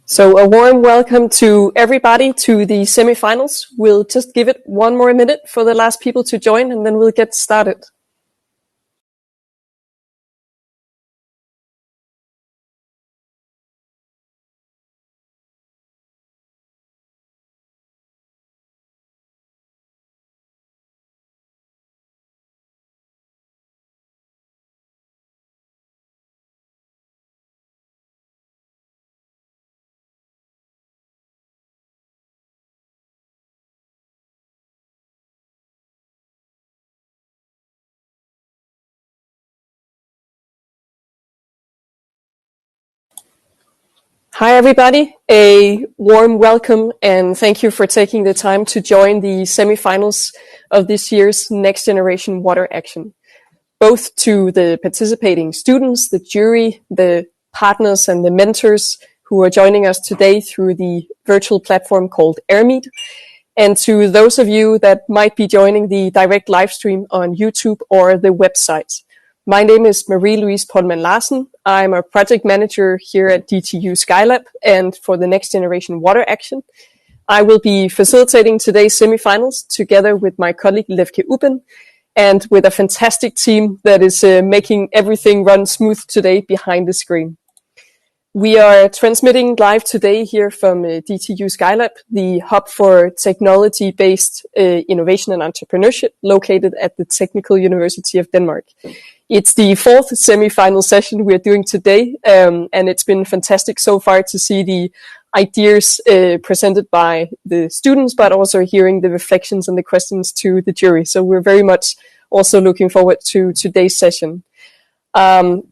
So a warm welcome to everybody to the semifinals. We'll just give it one more minute for the last people to join and then we'll get started. Hi everybody, a warm welcome and thank you for taking the time to join the semifinals of this year's Next Generation Water Action. Both to the participating students, the jury, the partners and the mentors who are joining us today through the virtual platform called AirMeet, and to those of you that might be joining the direct live stream on YouTube or the website. My name is Marie-Louise Polman Larsen. I'm a project manager here at DTU Skylab and for the Next Generation Water Action. I will be facilitating today's semifinals together with my colleague Levke Uben and with a fantastic team that is making everything run smooth today behind the screen. We are transmitting live today here from DTU Skylab, the hub for technology-based innovation and entrepreneurship located at the Technical University of Denmark. It's the fourth semi-final session we're doing today, and it's been fantastic so far to see the ideas presented by the students, but also hearing the reflections and the questions to the jury. So we're very much also looking forward to today's session.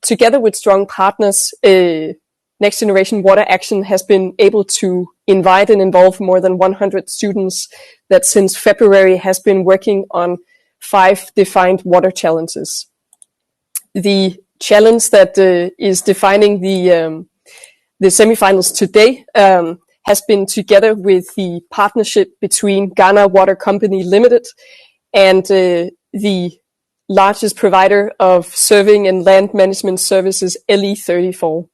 Together with strong partners, Next Generation Water Action has been able to invite and involve more than 100 students that since February has been working on 5 defined water challenges. The challenge that is defining the semifinals today has been together with the partnership between Ghana Water Company Limited and the largest provider of surveying and land management services, LE34.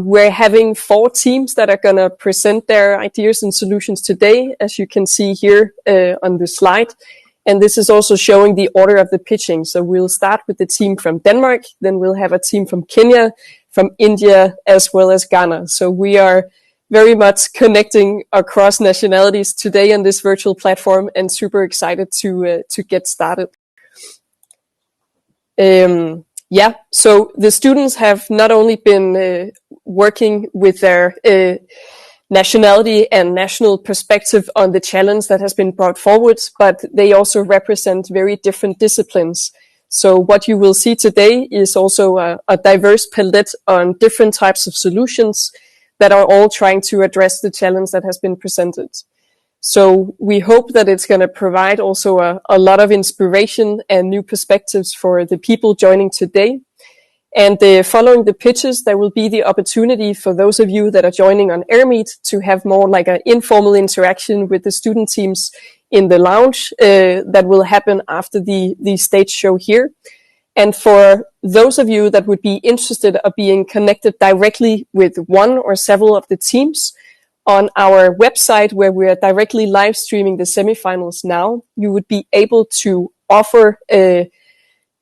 We're having 4 teams that are going to present their ideas and solutions today, as you can see here on the slide. And this is also showing the order of the pitching. So we'll start with the team from Denmark, then we'll have a team from Kenya, from India, as well as Ghana. So we are very much connecting across nationalities today on this virtual platform and super excited to get started. Yeah, so the students have not only been working with their nationality and national perspective on the challenge that has been brought forward, but they also represent very different disciplines. So what you will see today is also a diverse palette on different types of solutions that are all trying to address the challenge that has been presented. So we hope that it's going to provide also a lot of inspiration and new perspectives for the people joining today. And following the pitches, there will be the opportunity for those of you that are joining on AirMeet to have more like an informal interaction with the student teams in the lounge that will happen after the stage show here. And for those of you that would be interested in being connected directly with one or several of the teams, on our website where we are directly live streaming the semifinals now, you would be able to offer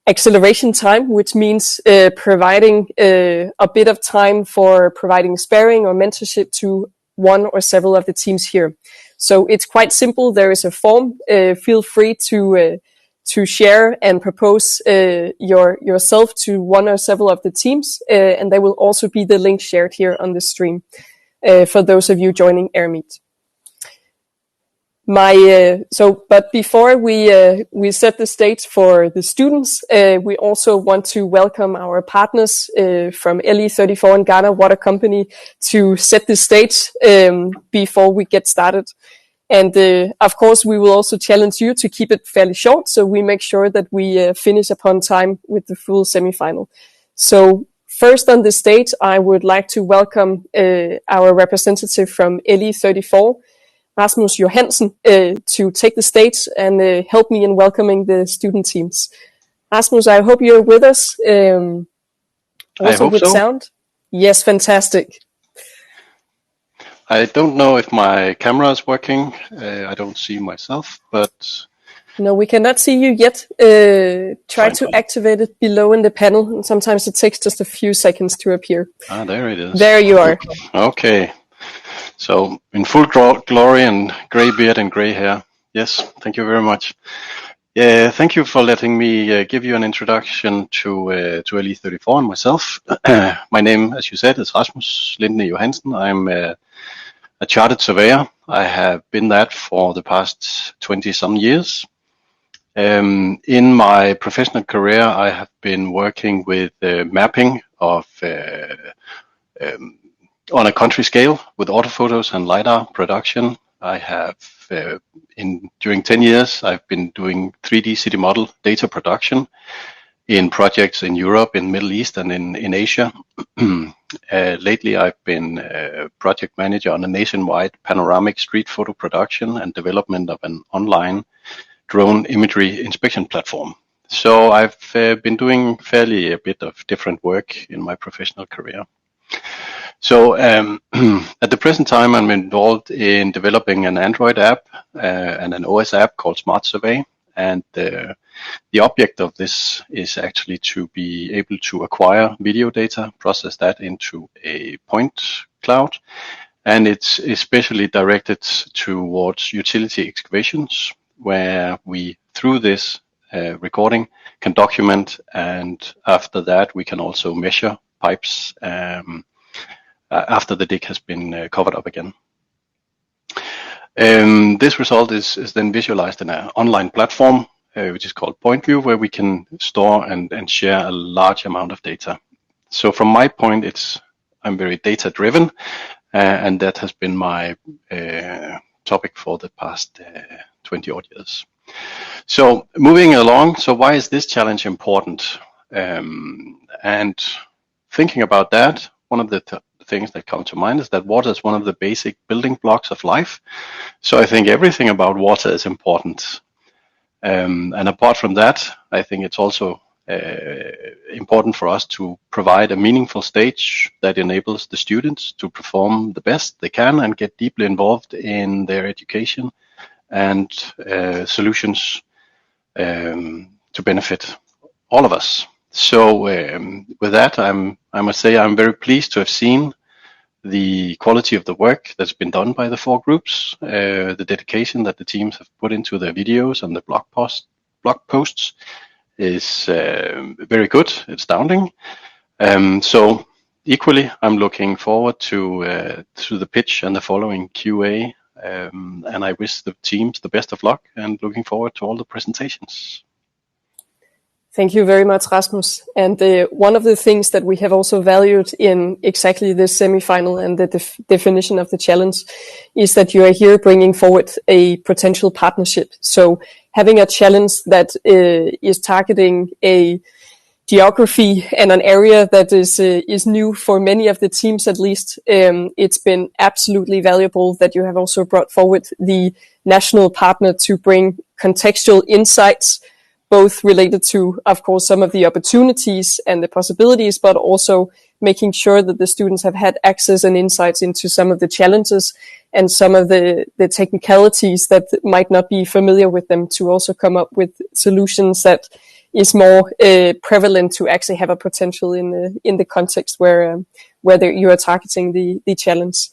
acceleration time, which means providing a bit of time for providing sparring or mentorship to one or several of the teams here. So it's quite simple. There is a form. Feel free to share and propose yourself to one or several of the teams, and there will also be the link shared here on the stream for those of you joining AirMeet. But before we set the stage for the students, we also want to welcome our partners from LE34 and Ghana Water Company to set the stage before we get started. And of course, we will also challenge you to keep it fairly short, so we make sure that we finish upon time with the full semifinal. So first on the stage, I would like to welcome our representative from LE34, Rasmus Johansen, to take the stage and help me in welcoming the student teams. Rasmus, I hope you're with us. I hope with so. Sound. Yes, fantastic. I don't know if my camera is working. I don't see myself, but... No, we cannot see you yet. Try to activate it below in the panel, and sometimes it takes just a few seconds to appear. Ah, there it is. There you are. Okay. So, in full glory and gray beard and gray hair. Yes, thank you very much. Yeah, thank you for letting me give you an introduction to LE34 and myself. My name, as you said, is Rasmus Lindne Johansen. I'm a chartered surveyor. I have been that for the past 20-some years. In my professional career, I have been working with mapping of on a country scale with autophotos and LiDAR production. I have, during 10 years, I've been doing 3D city model data production in projects in Europe, in Middle East, and in Asia. Lately, I've been a project manager on a nationwide panoramic street photo production and development of an online drone imagery inspection platform. So I've been doing fairly a bit of different work in my professional career. So at the present time, I'm involved in developing an Android app and an OS app called Smart Survey. And the object of this is actually to be able to acquire video data, process that into a point cloud. And it's especially directed towards utility excavations, where we, through this recording, can document, and after that we can also measure pipes after the dig has been covered up again. This result is then visualized in an online platform, which is called Point View, where we can store and share a large amount of data. So from my point, I'm very data driven, and that has been my topic for the past 20 odd years. So moving along, so why is this challenge important? And thinking about that, one of the things that come to mind is that water is one of the basic building blocks of life. So I think everything about water is important. And apart from that, I think it's also important for us to provide a meaningful stage that enables the students to perform the best they can and get deeply involved in their education and solutions to benefit all of us. So with that, I must say I'm very pleased to have seen the quality of the work that's been done by the 4 groups, the dedication that the teams have put into their videos and the blog posts is very good, astounding. So equally, I'm looking forward to the pitch and the following QA, and I wish the teams the best of luck and looking forward to all the presentations. Thank you very much, Rasmus. And one of the things that we have also valued in exactly this semifinal and the definition of the challenge is that you are here bringing forward a potential partnership. So having a challenge that is targeting a geography and an area that is new for many of the teams, at least, it's been absolutely valuable that you have also brought forward the national partner to bring contextual insights, both related to, of course, some of the opportunities and the possibilities, but also making sure that the students have had access and insights into some of the challenges and some of the technicalities that might not be familiar with them, to also come up with solutions that is more prevalent to actually have a potential in the context where you are targeting the challenge.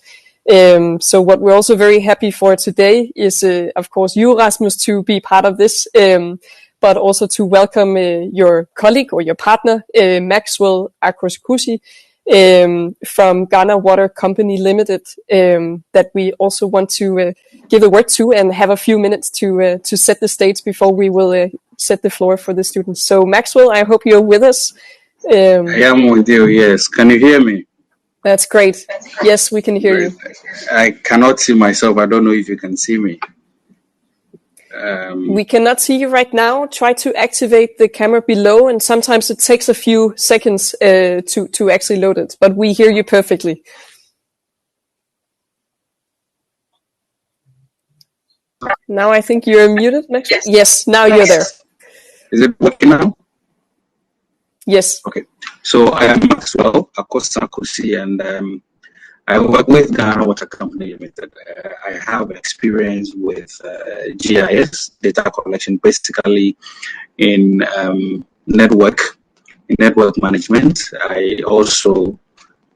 So what we're also very happy for today is, of course, you, Rasmus, to be part of this, but also to welcome your colleague or your partner, Maxwell Akroskusi, from Ghana Water Company Limited, that we also want to give a word to and have a few minutes to set the stage before we will set the floor for the students. So Maxwell, I hope you're with us. I am with you, yes. Can you hear me? That's great. Yes, we can hear you. I cannot see myself. I don't know if you can see me. We cannot see you right now. Try to activate the camera below, and sometimes it takes a few seconds to actually load it, but we hear you perfectly. Now I think you're muted, Maxwell. Yes, now you're there. Is it working now? Yes. Okay. So I am Maxwell Akosa Kosi, and I work with Ghana Water Company Limited. I have experience with GIS, data collection, basically in network management. I also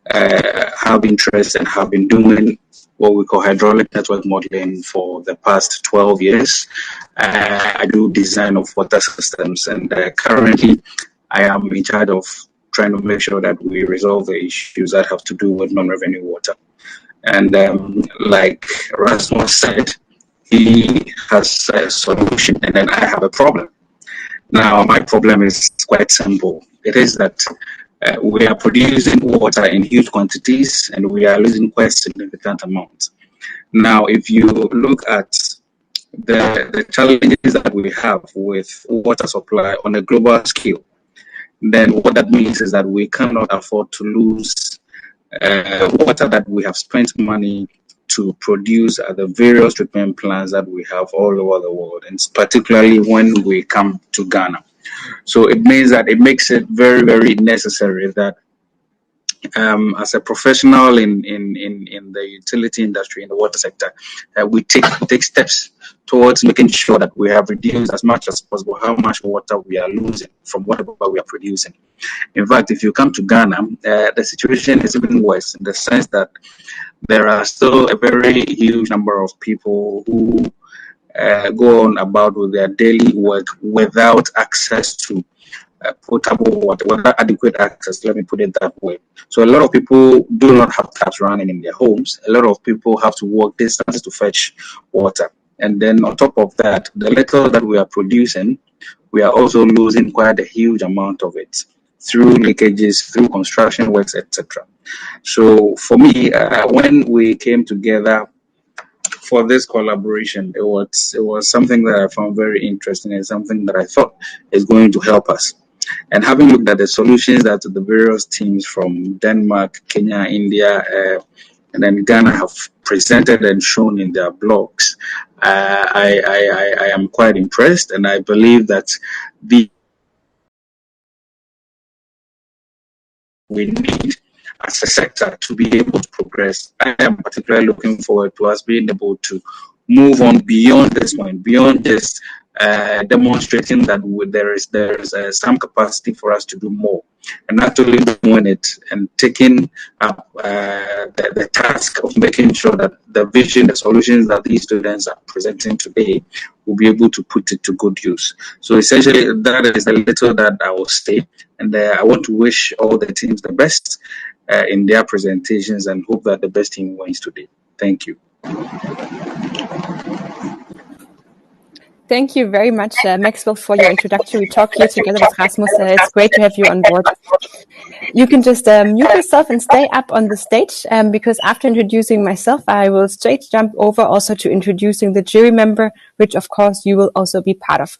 have interest and have been doing what we call hydraulic network modeling for the past 12 years. I do design of water systems, and currently I am in charge of trying to make sure that we resolve the issues that have to do with non-revenue water. And like Rasmus said, he has a solution, and then I have a problem. Now, my problem is quite simple. It is that we are producing water in huge quantities, and we are losing quite significant amounts. Now, if you look at the challenges that we have with water supply on a global scale, then what that means is that we cannot afford to lose water that we have spent money to produce at the various treatment plants that we have all over the world, and particularly when we come to Ghana. So it means that it makes it very, very necessary that as a professional in the utility industry, in the water sector, we take steps towards making sure that we have reduced as much as possible how much water we are losing from whatever we are producing. In fact, if you come to Ghana, the situation is even worse in the sense that there are still a very huge number of people who go on about with their daily work without access to potable water, without adequate access, let me put it that way. So a lot of people do not have taps running in their homes. A lot of people have to walk distances to fetch water. And then on top of that, the little that we are producing, we are also losing quite a huge amount of it through leakages, through construction works, etc. So for me, when we came together for this collaboration, it was something that I found very interesting and something that I thought is going to help us. And having looked at the solutions that the various teams from Denmark, Kenya, India, and then Ghana have presented and shown in their blogs, I am quite impressed, and I believe that we need as a sector to be able to progress. I am particularly looking forward to us being able to move on beyond this point, beyond just demonstrating that there is some capacity for us to do more, and actually doing it and taking up the task of making sure that the vision, the solutions that these students are presenting today, will be able to put it to good use. So essentially, that is a little that I will say, and I want to wish all the teams the best in their presentations, and hope that the best team wins today. Thank you. Thank you very much, Maxwell, for your introductory talk here together with Rasmus. It's great to have you on board. You can just mute yourself and stay up on the stage, because after introducing myself, I will straight jump over also to introducing the jury member, which of course you will also be part of.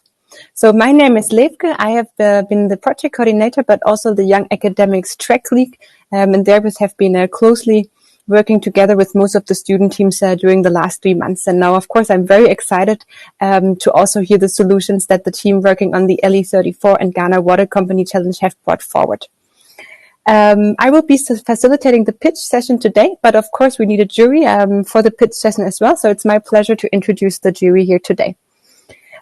So my name is Levke. I have been the project coordinator, but also the Young Academics Track League, and therewith have been closely working together with most of the student teams during the last 3 months. And now, of course, I'm very excited to also hear the solutions that the team working on the LE34 and Ghana Water Company Challenge have brought forward. I will be facilitating the pitch session today, but of course we need a jury for the pitch session as well. So it's my pleasure to introduce the jury here today.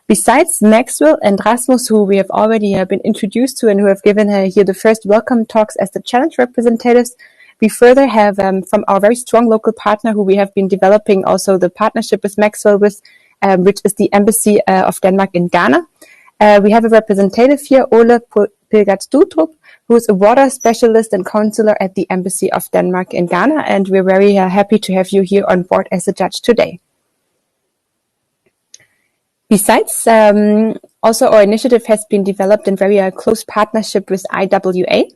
Besides Maxwell and Rasmus, who we have already been introduced to and who have given here the first welcome talks as the challenge representatives, we further have from our very strong local partner who we have been developing also the partnership with Maxwell with, which is the Embassy of Denmark in Ghana. We have a representative here, Ole Pilgert-Stutrup, who is a water specialist and counselor at the Embassy of Denmark in Ghana, and we're very happy to have you here on board as a judge today. Besides, also our initiative has been developed in very close partnership with IWA,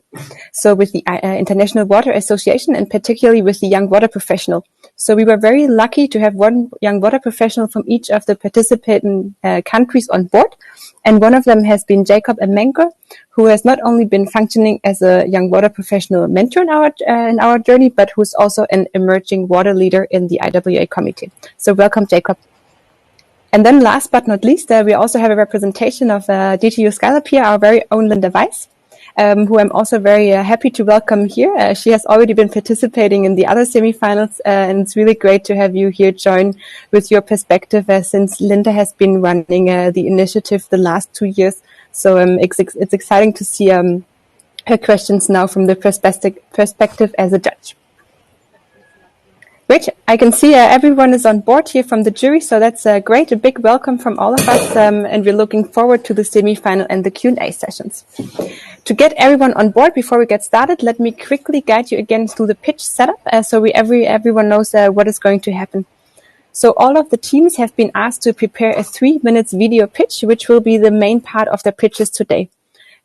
so with the International Water Association, and particularly with the Young Water Professional. So we were very lucky to have one young water professional from each of the participating countries on board, and one of them has been Jacob Emenke, who has not only been functioning as a young water professional mentor in our journey, but who's also an emerging water leader in the IWA committee. So welcome, Jacob. And then last but not least, we also have a representation of DTU Skylab here, our very own Linda Weiss, who I'm also very happy to welcome here. She has already been participating in the other semifinals, and it's really great to have you here join with your perspective, since Linda has been running the initiative the last 2 years. So it's exciting to see her questions now from the perspective as a judge. Great. I can see everyone is on board here from the jury, so that's great. A big welcome from all of us, and we're looking forward to the semi-final and the Q&A sessions. To get everyone on board before we get started, let me quickly guide you again through the pitch setup, so everyone knows what is going to happen. So all of the teams have been asked to prepare a 3-minute video pitch, which will be the main part of their pitches today.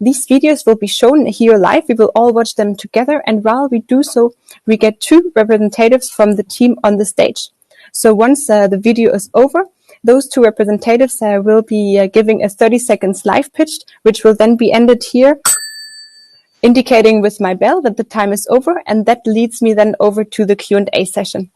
These videos will be shown here live. We will all watch them together. And while we do so, we get 2 representatives from the team on the stage. So once the video is over, those 2 representatives will be giving a 30 seconds live pitch, which will then be ended here, indicating with my bell that the time is over. And that leads me then over to the Q&A session.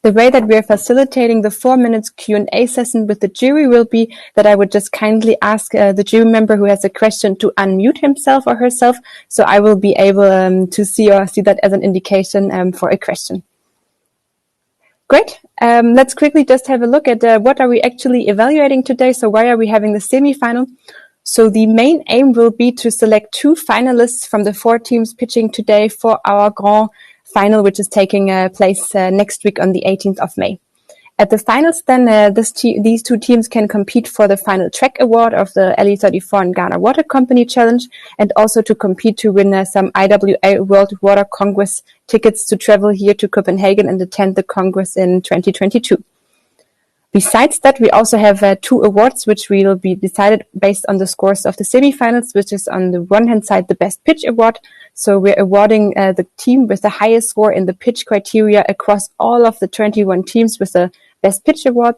The way that we are facilitating the 4 minutes Q&A session with the jury will be that I would just kindly ask the jury member who has a question to unmute himself or herself, so I will be able to see that as an indication for a question. Great. Let's quickly just have a look at what are we actually evaluating today. So why are we having the semi-final? So the main aim will be to select 2 finalists from the 4 teams pitching today for our Grand Final, which is taking place next week on the 18th of May. At the finals, then, these 2 teams can compete for the final track award of the LE34 and Ghana Water Company Challenge, and also to compete to win some IWA World Water Congress tickets to travel here to Copenhagen and attend the Congress in 2022. Besides that, we also have 2 awards, which will be decided based on the scores of the semifinals, which is on the one hand side, the Best Pitch Award. So we're awarding the team with the highest score in the pitch criteria across all of the 21 teams with the Best Pitch Award.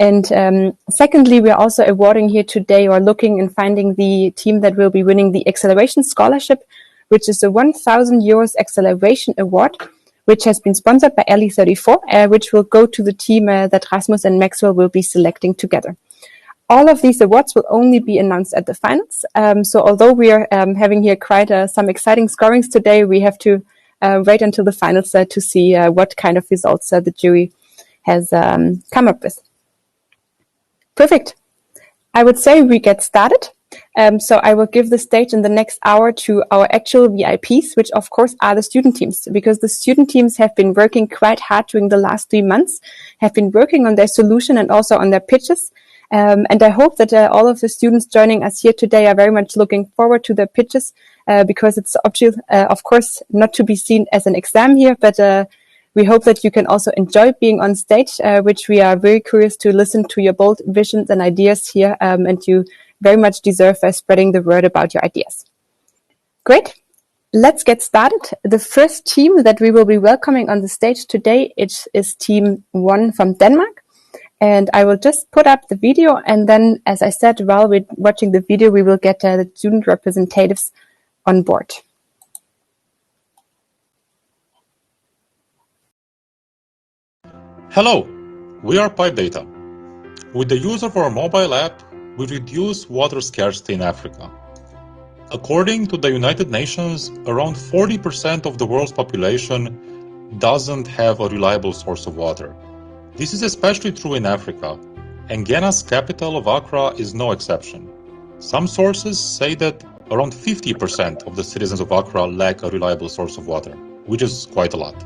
And secondly, we're also awarding here today, or looking and finding the team that will be winning the Acceleration Scholarship, which is a 1,000 euros Acceleration Award, which has been sponsored by LE34, which will go to the team that Rasmus and Maxwell will be selecting together. All of these awards will only be announced at the finals. So although we are having here quite some exciting scorings today, we have to wait until the finals to see what kind of results the jury has come up with. Perfect. I would say we get started. So I will give the stage in the next hour to our actual VIPs, which of course are the student teams, because the student teams have been working quite hard during the last 3 months, have been working on their solution and also on their pitches. And I hope that all of the students joining us here today are very much looking forward to their pitches, because it's of course not to be seen as an exam here, but we hope that you can also enjoy being on stage, which we are very curious to listen to your bold visions and ideas here, and you very much deserve spreading the word about your ideas. Great. Let's get started. The first team that we will be welcoming on the stage today is Team 1 from Denmark. And I will just put up the video, and then, as I said, while we're watching the video, we will get the student representatives on board. Hello, we are Pipe Data. With the use of our mobile app, we reduce water scarcity in Africa. According to the United Nations, around 40% of the world's population doesn't have a reliable source of water. This is especially true in Africa, and Ghana's capital of Accra is no exception. Some sources say that around 50% of the citizens of Accra lack a reliable source of water, which is quite a lot.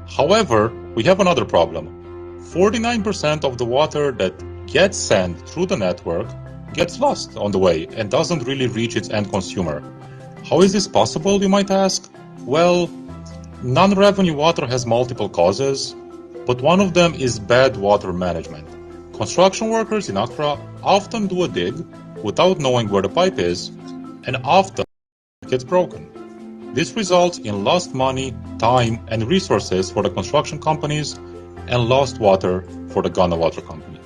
However, we have another problem. 49% of the water that gets sent through the network gets lost on the way and doesn't really reach its end consumer. How is this possible, you might ask? Well, non-revenue water has multiple causes, but one of them is bad water management. Construction workers in Accra often do a dig without knowing where the pipe is, and often it gets broken. This results in lost money, time, and resources for the construction companies and lost water for the Ghana Water Company.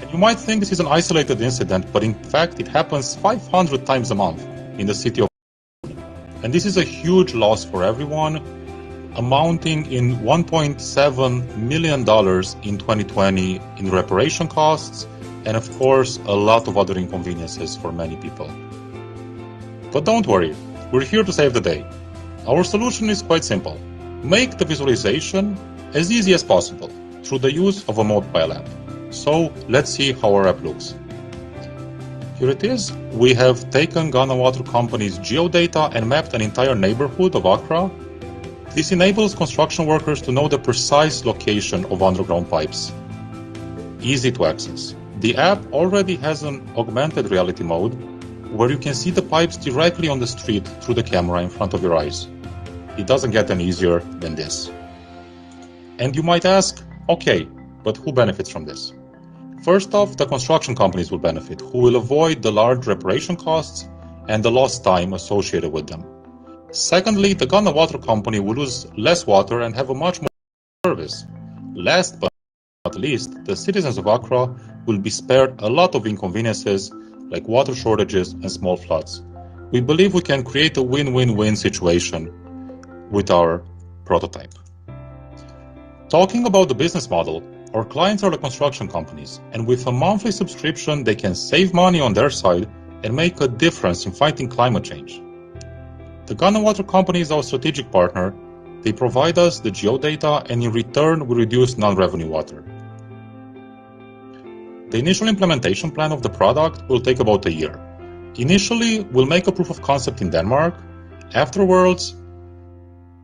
And you might think this is an isolated incident, but in fact it happens 500 times a month in the city of Ghana. And this is a huge loss for everyone, amounting in $1.7 million in 2020 in reparation costs, and of course a lot of other inconveniences for many people. But don't worry, we're here to save the day. Our solution is quite simple. Make the visualization as easy as possible through the use of a mobile app. So let's see how our app looks. Here it is. We have taken Ghana Water Company's geodata and mapped an entire neighborhood of Accra. This enables construction workers to know the precise location of underground pipes. Easy to access. The app already has an augmented reality mode where you can see the pipes directly on the street through the camera in front of your eyes. It doesn't get any easier than this. And you might ask, okay, but who benefits from this? First off, the construction companies will benefit, who will avoid the large reparation costs and the lost time associated with them. Secondly, the Ghana Water Company will lose less water and have a much more service. Last but not least, the citizens of Accra will be spared a lot of inconveniences like water shortages and small floods. We believe we can create a win-win-win situation with our prototype. Talking about the business model, our clients are the construction companies, and with a monthly subscription, they can save money on their side and make a difference in fighting climate change. The Ghana Water Company is our strategic partner. They provide us the geodata, and in return, we reduce non-revenue water. The initial implementation plan of the product will take about a year. Initially, we'll make a proof of concept in Denmark. Afterwards,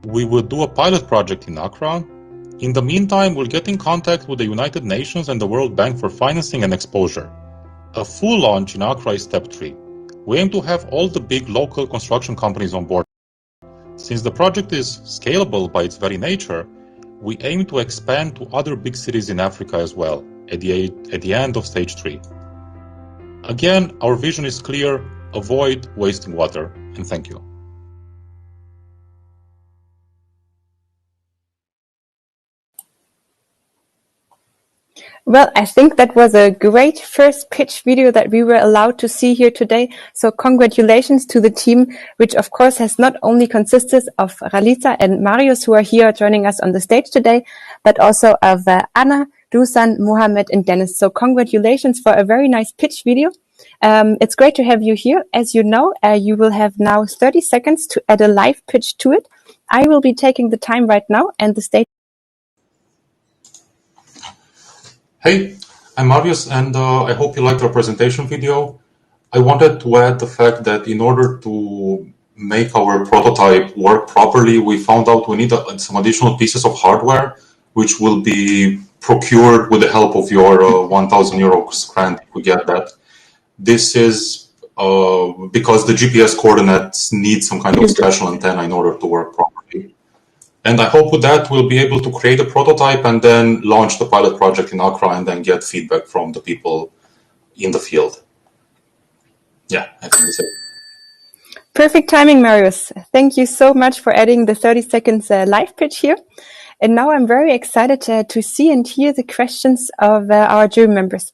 we will do a pilot project in Accra. In the meantime, we'll get in contact with the United Nations and the World Bank for financing and exposure. A full launch in Accra is step 3. We aim to have all the big local construction companies on board. Since the project is scalable by its very nature, we aim to expand to other big cities in Africa as well at the end of stage 3. Again, our vision is clear: avoid wasting water, and thank you. Well, I think that was a great first pitch video that we were allowed to see here today. So congratulations to the team, which of course has not only consisted of Ralitza and Marius, who are here joining us on the stage today, but also of Anna, Dusan, Mohammed, and Dennis. So congratulations for a very nice pitch video. It's great to have you here. As you know, you will have now 30 seconds to add a live pitch to it. I will be taking the time right now, and the stage. Hey, I'm Marius, and I hope you liked our presentation video. I wanted to add the fact that in order to make our prototype work properly, we found out we need some additional pieces of hardware, which will be procured with the help of your 1,000 euros grant if we get that. This is because the GPS coordinates need some kind of special antenna in order to work properly. And I hope with that we'll be able to create a prototype and then launch the pilot project in Accra and then get feedback from the people in the field. Yeah, I think that's it. Perfect timing, Marius. Thank you so much for adding the 30 seconds live pitch here. And now I'm very excited to see and hear the questions of our jury members.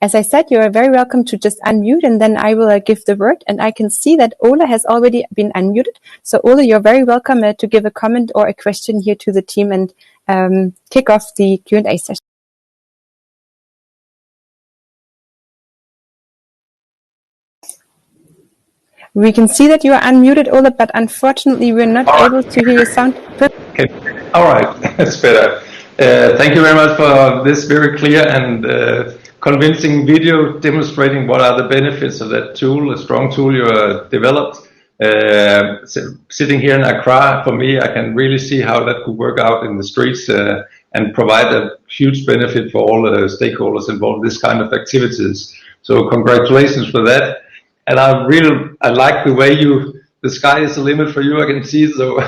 As I said, you are very welcome to just unmute, and then I will give the word. And I can see that Ola has already been unmuted. So Ola, you're very welcome to give a comment or a question here to the team and kick off the Q&A session. We can see that you are unmuted, Ola, but unfortunately we're not able to hear your sound. Okay. All right, that's better. Thank you very much for this very clear and convincing video demonstrating what are the benefits of that tool, a strong tool you developed. Sitting here in Accra, for me, I can really see how that could work out in the streets and provide a huge benefit for all the stakeholders involved in this kind of activities. So congratulations for that. And I like the way the the sky is the limit for you, I can see. So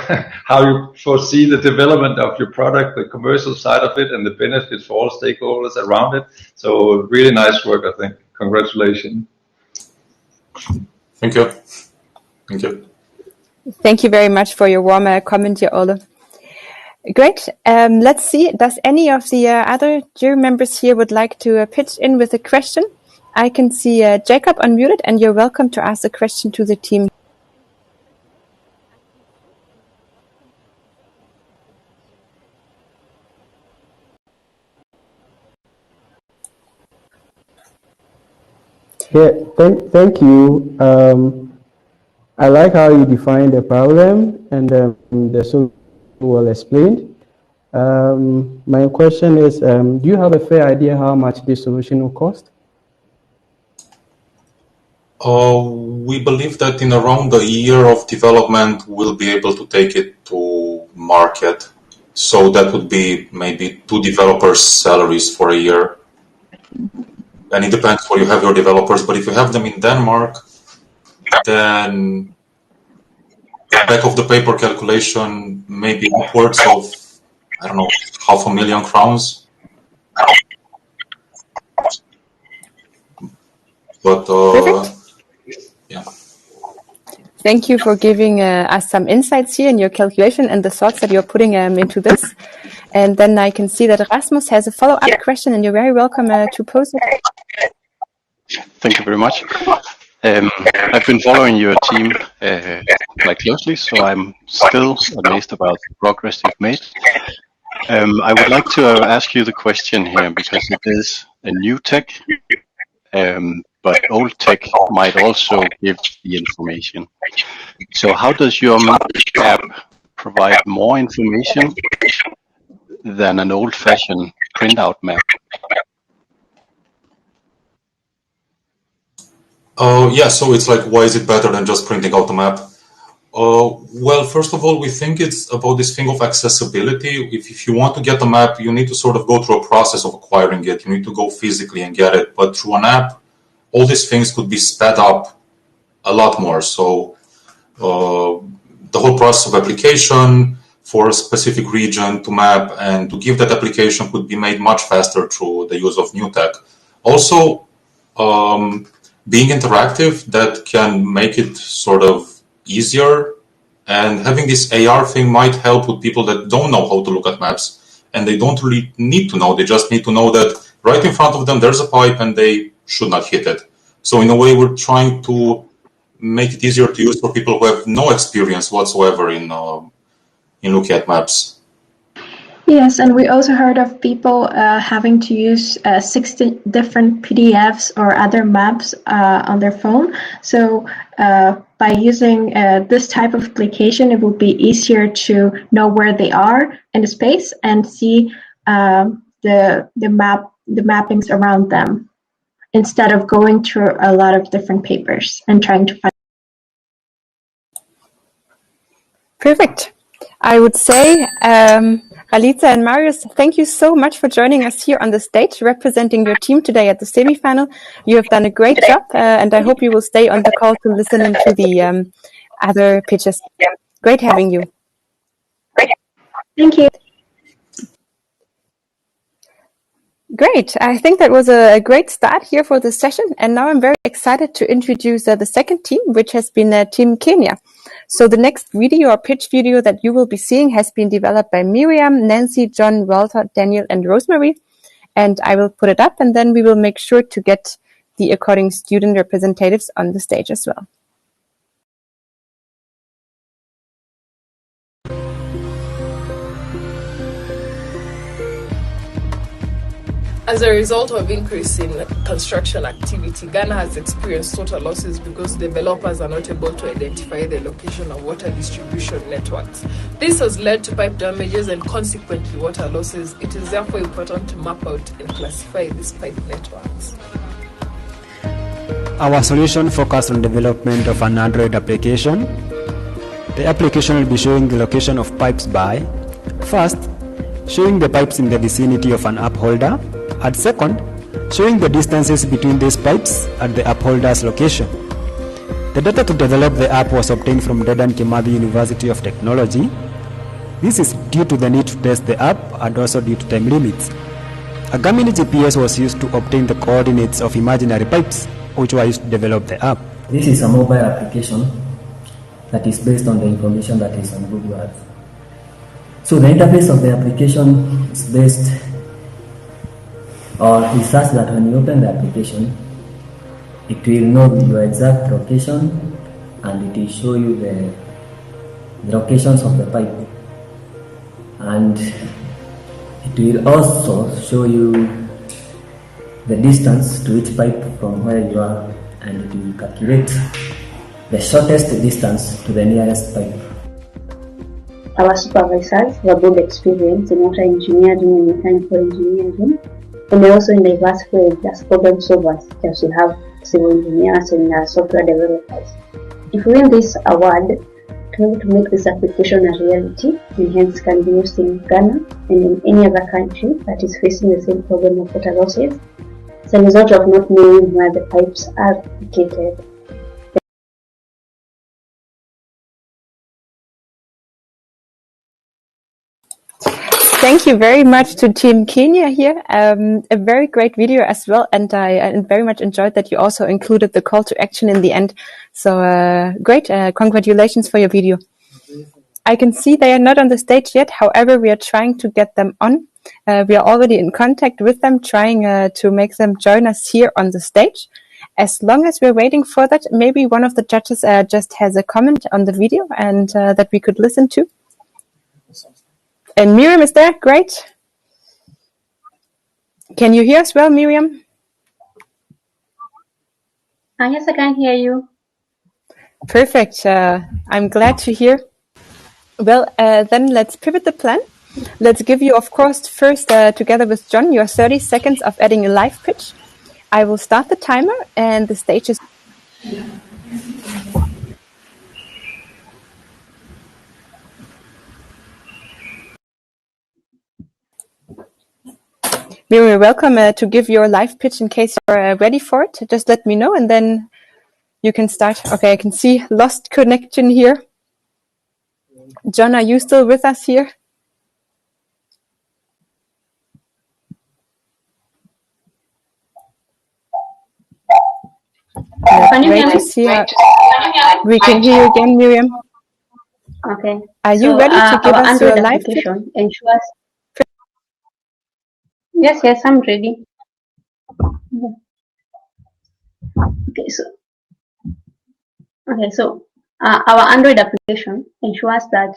how you foresee the development of your product, the commercial side of it, and the benefits for all stakeholders around it. So really nice work, I think. Congratulations. Thank you. Thank you. Thank you very much for your warm comment here, Ole. Great. Let's see. Does any of the other jury members here would like to pitch in with a question? I can see Jacob unmuted, and you're welcome to ask a question to the team. Yeah, thank you. I like how you define the problem, and they're so well explained. My question is, do you have a fair idea how much this solution will cost? We believe that in around a year of development, we'll be able to take it to market. So that would be maybe 2 developers' salaries for a year. And it depends where you have your developers, but if you have them in Denmark, then the back of the paper calculation may be upwards of, I don't know, 500,000 crowns. But yeah. Thank you for giving us some insights here in your calculation and the thoughts that you're putting into this. And then I can see that Rasmus has a follow-up question, and you're very welcome to pose it. Thank you very much. I've been following your team quite closely, so I'm still amazed about the progress you've made. I would like to ask you the question here, because it is a new tech, but old tech might also give the information. So how does your app provide more information than an old-fashioned printout map? Yeah, so it's like, why is it better than just printing out a map? Well, first of all, we think it's about this thing of accessibility. If you want to get a map, you need to sort of go through a process of acquiring it. You need to go physically and get it. But through an app, all these things could be sped up a lot more. So the whole process of application for a specific region to map and to give that application could be made much faster through the use of new tech. Also, being interactive, that can make it sort of easier, and having this AR thing might help with people that don't know how to look at maps, and they don't really need to know. They just need to know that right in front of them there's a pipe and they should not hit it. So in a way, we're trying to make it easier to use for people who have no experience whatsoever in looking at maps. Yes, and we also heard of people having to use 60 different PDFs or other maps on their phone. So by using this type of application, it will be easier to know where they are in the space and see the mappings around them, instead of going through a lot of different papers and trying to find. Perfect. I would say, Ralitza and Marius, thank you so much for joining us here on the stage, representing your team today at the semifinal. You have done a great job, and I hope you will stay on the call to listen to the other pitches. Great having you. Thank you. Great. I think that was a great start here for the session. And now I'm very excited to introduce the second team, which has been Team Kenya. So the next video or pitch video that you will be seeing has been developed by Miriam, Nancy, John, Walter, Daniel, and Rosemary. And I will put it up, and then we will make sure to get the according student representatives on the stage as well. As a result of increase in construction activity, Ghana has experienced total losses because developers are not able to identify the location of water distribution networks. This has led to pipe damages and consequently water losses. It is therefore important to map out and classify these pipe networks. Our solution focused on development of an Android application. The application will be showing the location of pipes by, first, showing the pipes in the vicinity of an upholder, and second, showing the distances between these pipes at the upholder's location. The data to develop the app was obtained from Dedan Kimathi University of Technology. This is due to the need to test the app and also due to time limits. A Garmin GPS was used to obtain the coordinates of imaginary pipes, which were used to develop the app. This is a mobile application that is based on the information that is on Google Earth. So the interface of the application is based, or is such that when you open the application, it will know your exact location and it will show you the locations of the pipe. And it will also show you the distance to each pipe from where you are, and it will calculate the shortest distance to the nearest pipe. Our supervisors have good experience in water engineering and mechanical engineering, and also in diverse fields as problem solvers, just we have civil engineers and software developers. If we win this award, to make this application a reality, and hence can be used in Ghana and in any other country that is facing the same problem of water losses as a result of not knowing where the pipes are located. Thank you very much to Team Kenya here. A very great video as well, and I very much enjoyed that you also included the call to action in the end. So great, congratulations for your video. I can see they are not on the stage yet, however we are trying to get them on. We are already in contact with them, trying to make them join us here on the stage. As long as we're waiting for that, maybe one of the judges just has a comment on the video and that we could listen to. And Miriam is there, great. Can you hear us well, Miriam? Yes, I can hear you. Perfect, I'm glad to hear. Well, then let's pivot the plan. Let's give you, of course, first, together with John, your 30 seconds of adding a live pitch. I will start the timer and the stage is... Miriam, welcome to give your live pitch in case you're ready for it. Just let me know and then you can start. Okay, I can see lost connection here. John, are you still with us here? Can you hear me? We can hear you again, Miriam. Okay. Are you ready to give us your live pitch? Ensures... Yes, I'm ready. Okay, so our Android application ensures that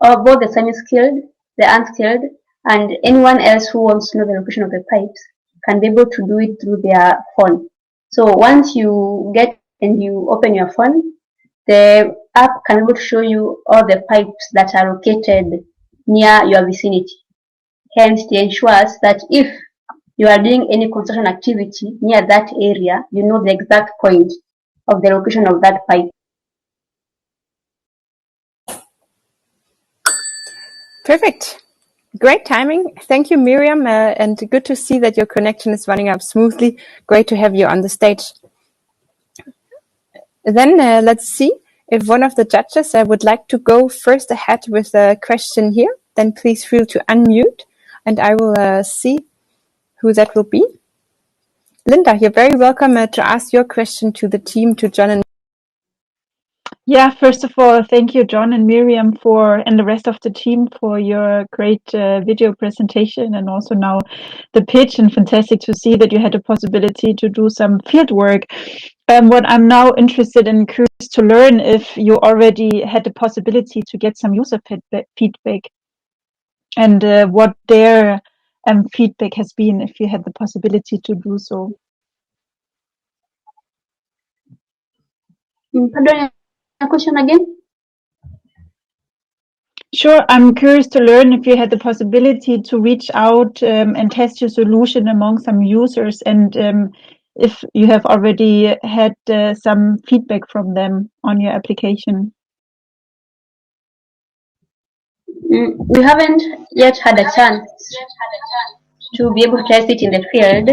both the semi-skilled, the unskilled, and anyone else who wants to know the location of the pipes can be able to do it through their phone. So once you get and you open your phone, the app can be able to show you all the pipes that are located near your vicinity. Hence, it ensures that if you are doing any construction activity near that area, you know the exact point of the location of that pipe. Perfect. Great timing. Thank you, Miriam, and good to see that your connection is running up smoothly. Great to have you on the stage. Then let's see if one of the judges would like to go first ahead with a question here. Then please feel to unmute, and I will see who that will be. Linda, you're very welcome to ask your question to the team, to John and... Yeah, first of all, thank you, John and Miriam, and the rest of the team for your great video presentation, and also now the pitch, and fantastic to see that you had the possibility to do some field work. What I'm now interested in, curious to learn if you already had the possibility to get some user feedback and what their feedback has been, if you had the possibility to do so. Pardon the question again? Sure, I'm curious to learn if you had the possibility to reach out and test your solution among some users, and if you have already had some feedback from them on your application. We haven't yet had a chance to be able to test it in the field,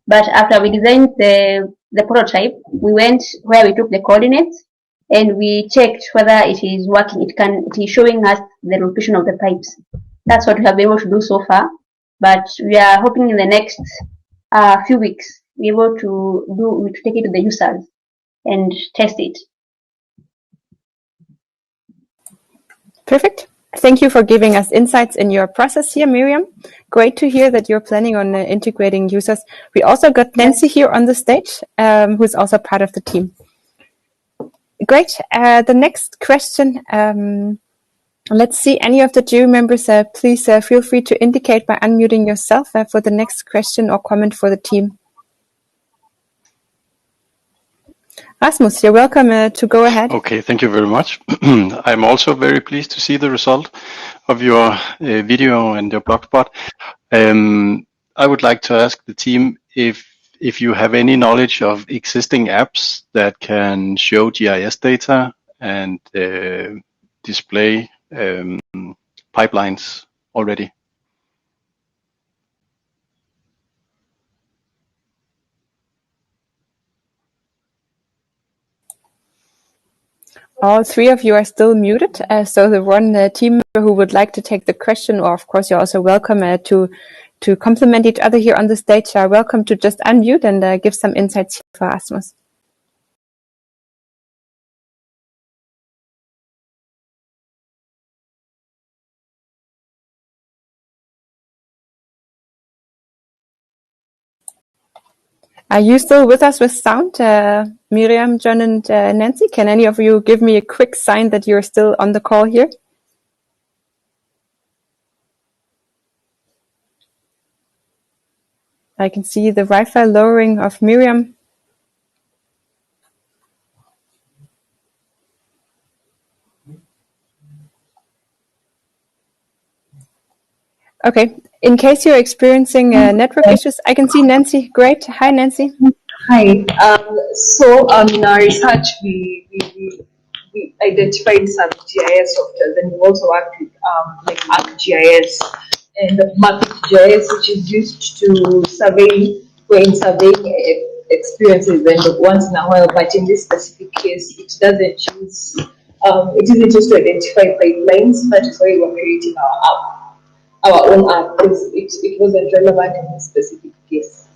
but after we designed the the prototype, we went where we took the coordinates and we checked whether it is working. It is showing us the location of the pipes. That's what we have been able to do so far. But we are hoping in the next few weeks be able to take it to the users and test it. Perfect. Thank you for giving us insights in your process here, Miriam. Great to hear that you're planning on integrating users. We also got Nancy here on the stage, who's also part of the team. Great. The next question, let's see, any of the jury members, please feel free to indicate by unmuting yourself for the next question or comment for the team. Rasmus, you're welcome to go ahead. Okay, thank you very much. I'm also very pleased to see the result of your video and your blogspot. I would like to ask the team if you have any knowledge of existing apps that can show GIS data and display pipelines already. All three of you are still muted, so the one team member who would like to take the question, or of course you're also welcome to complement each other here on the stage, are welcome to just unmute and give some insights here for Rasmus. Are you still with us with sound, Miriam, John, and Nancy? Can any of you give me a quick sign that you're still on the call here? I can see the Wi-Fi lowering of Miriam. Okay, in case you're experiencing network issues, I can see Nancy. Great. Hi, Nancy. Hi. So in our research, we identified some GIS software. Then we also worked with like ArcGIS and MapGIS, which is used to survey when surveying experiences and once in a while. But in this specific case, it doesn't use. It isn't used to identify pipelines. That is why we were creating our app. Our own app, because it wasn't relevant in this specific case.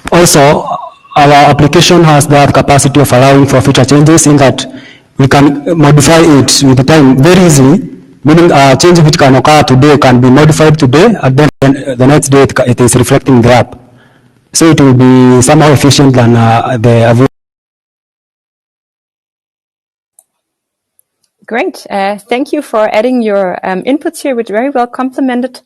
Also, our application has that capacity of allowing for future changes in that we can modify it with the time very easily, meaning a change which can occur today can be modified today, and then the next day it is reflecting the app. So it will be somehow efficient than the Great. Thank you for adding your inputs here, which very well complemented.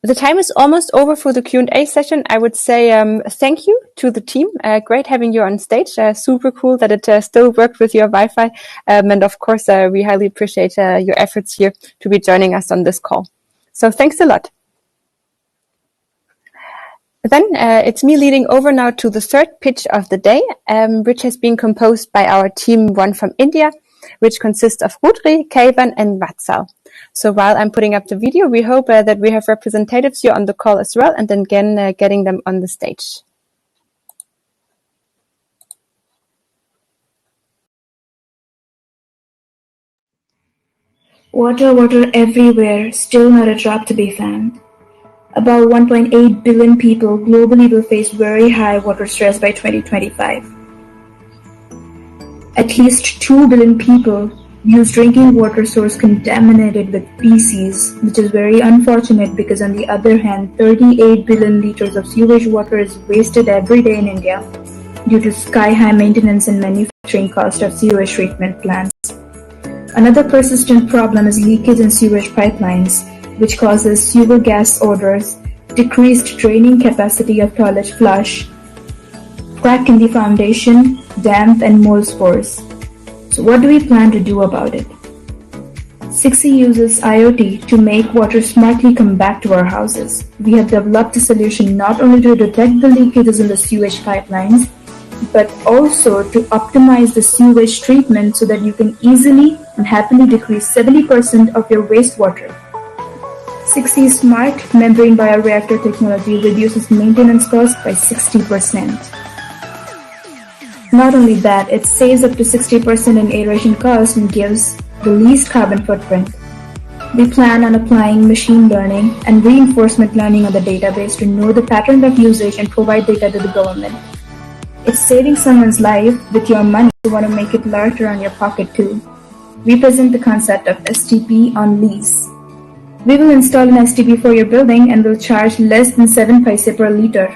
The time is almost over for the Q&A session. I would say thank you to the team. Great having you on stage. Super cool that it still worked with your Wi-Fi. And of course, we highly appreciate your efforts here to be joining us on this call. So thanks a lot. Then it's me leading over now to the third pitch of the day, which has been composed by our team, one from India, which consists of Rudri, Kaivan, and Vatsal. So while I'm putting up the video, we hope that we have representatives here on the call as well, and then again getting them on the stage. Water, water everywhere, still not a drop to be found. About 1.8 billion people globally will face very high water stress by 2025. At least 2 billion people use drinking water source contaminated with feces, which is very unfortunate because on the other hand, 38 billion liters of sewage water is wasted every day in India due to sky-high maintenance and manufacturing cost of sewage treatment plants. Another persistent problem is leakage in sewage pipelines, which causes sewer gas odors, decreased draining capacity of toilet flush, crack in the foundation, damp, and mold spores. So what do we plan to do about it? 6E uses IoT to make water smartly come back to our houses. We have developed a solution not only to detect the leakages in the sewage pipelines, but also to optimize the sewage treatment so that you can easily and happily decrease 70% of your wastewater. 6C Smart membrane bioreactor technology reduces maintenance costs by 60%. Not only that, it saves up to 60% in aeration costs and gives the least carbon footprint. We plan on applying machine learning and reinforcement learning on the database to know the pattern of usage and provide data to the government. It's saving someone's life with your money. You want to make it larger on your pocket too. We present the concept of STP on lease. We will install an STP for your building and will charge less than 7 paise per liter.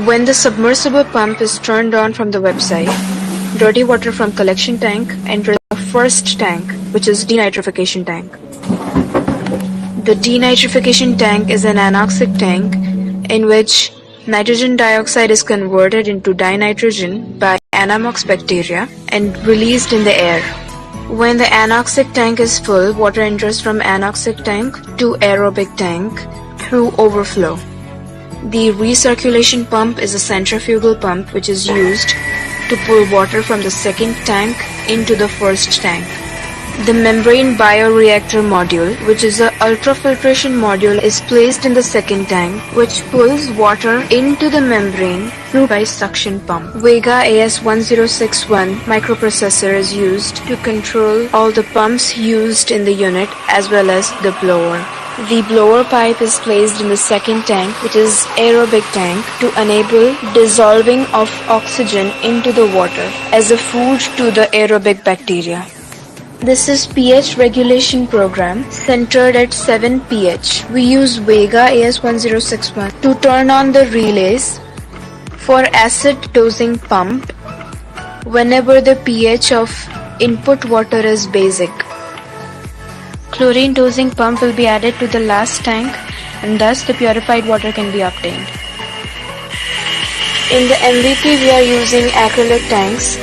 When the submersible pump is turned on from the website, dirty water from collection tank enters the first tank, which is denitrification tank. The denitrification tank is an anoxic tank in which nitrogen dioxide is converted into dinitrogen by Anammox bacteria and released in the air. When the anoxic tank is full, water enters from anoxic tank to aerobic tank through overflow. The recirculation pump is a centrifugal pump which is used to pull water from the second tank into the first tank. The membrane bioreactor module, which is an ultrafiltration module, is placed in the second tank, which pulls water into the membrane through by suction pump. Vega AS1061 microprocessor is used to control all the pumps used in the unit as well as the blower. The blower pipe is placed in the second tank, which is aerobic tank, to enable dissolving of oxygen into the water as a food to the aerobic bacteria. This is pH regulation program centered at 7 pH. We use Vega AS1061 to turn on the relays for acid dosing pump whenever the pH of input water is basic. Chlorine dosing pump will be added to the last tank and thus the purified water can be obtained. In the MVP we are using acrylic tanks,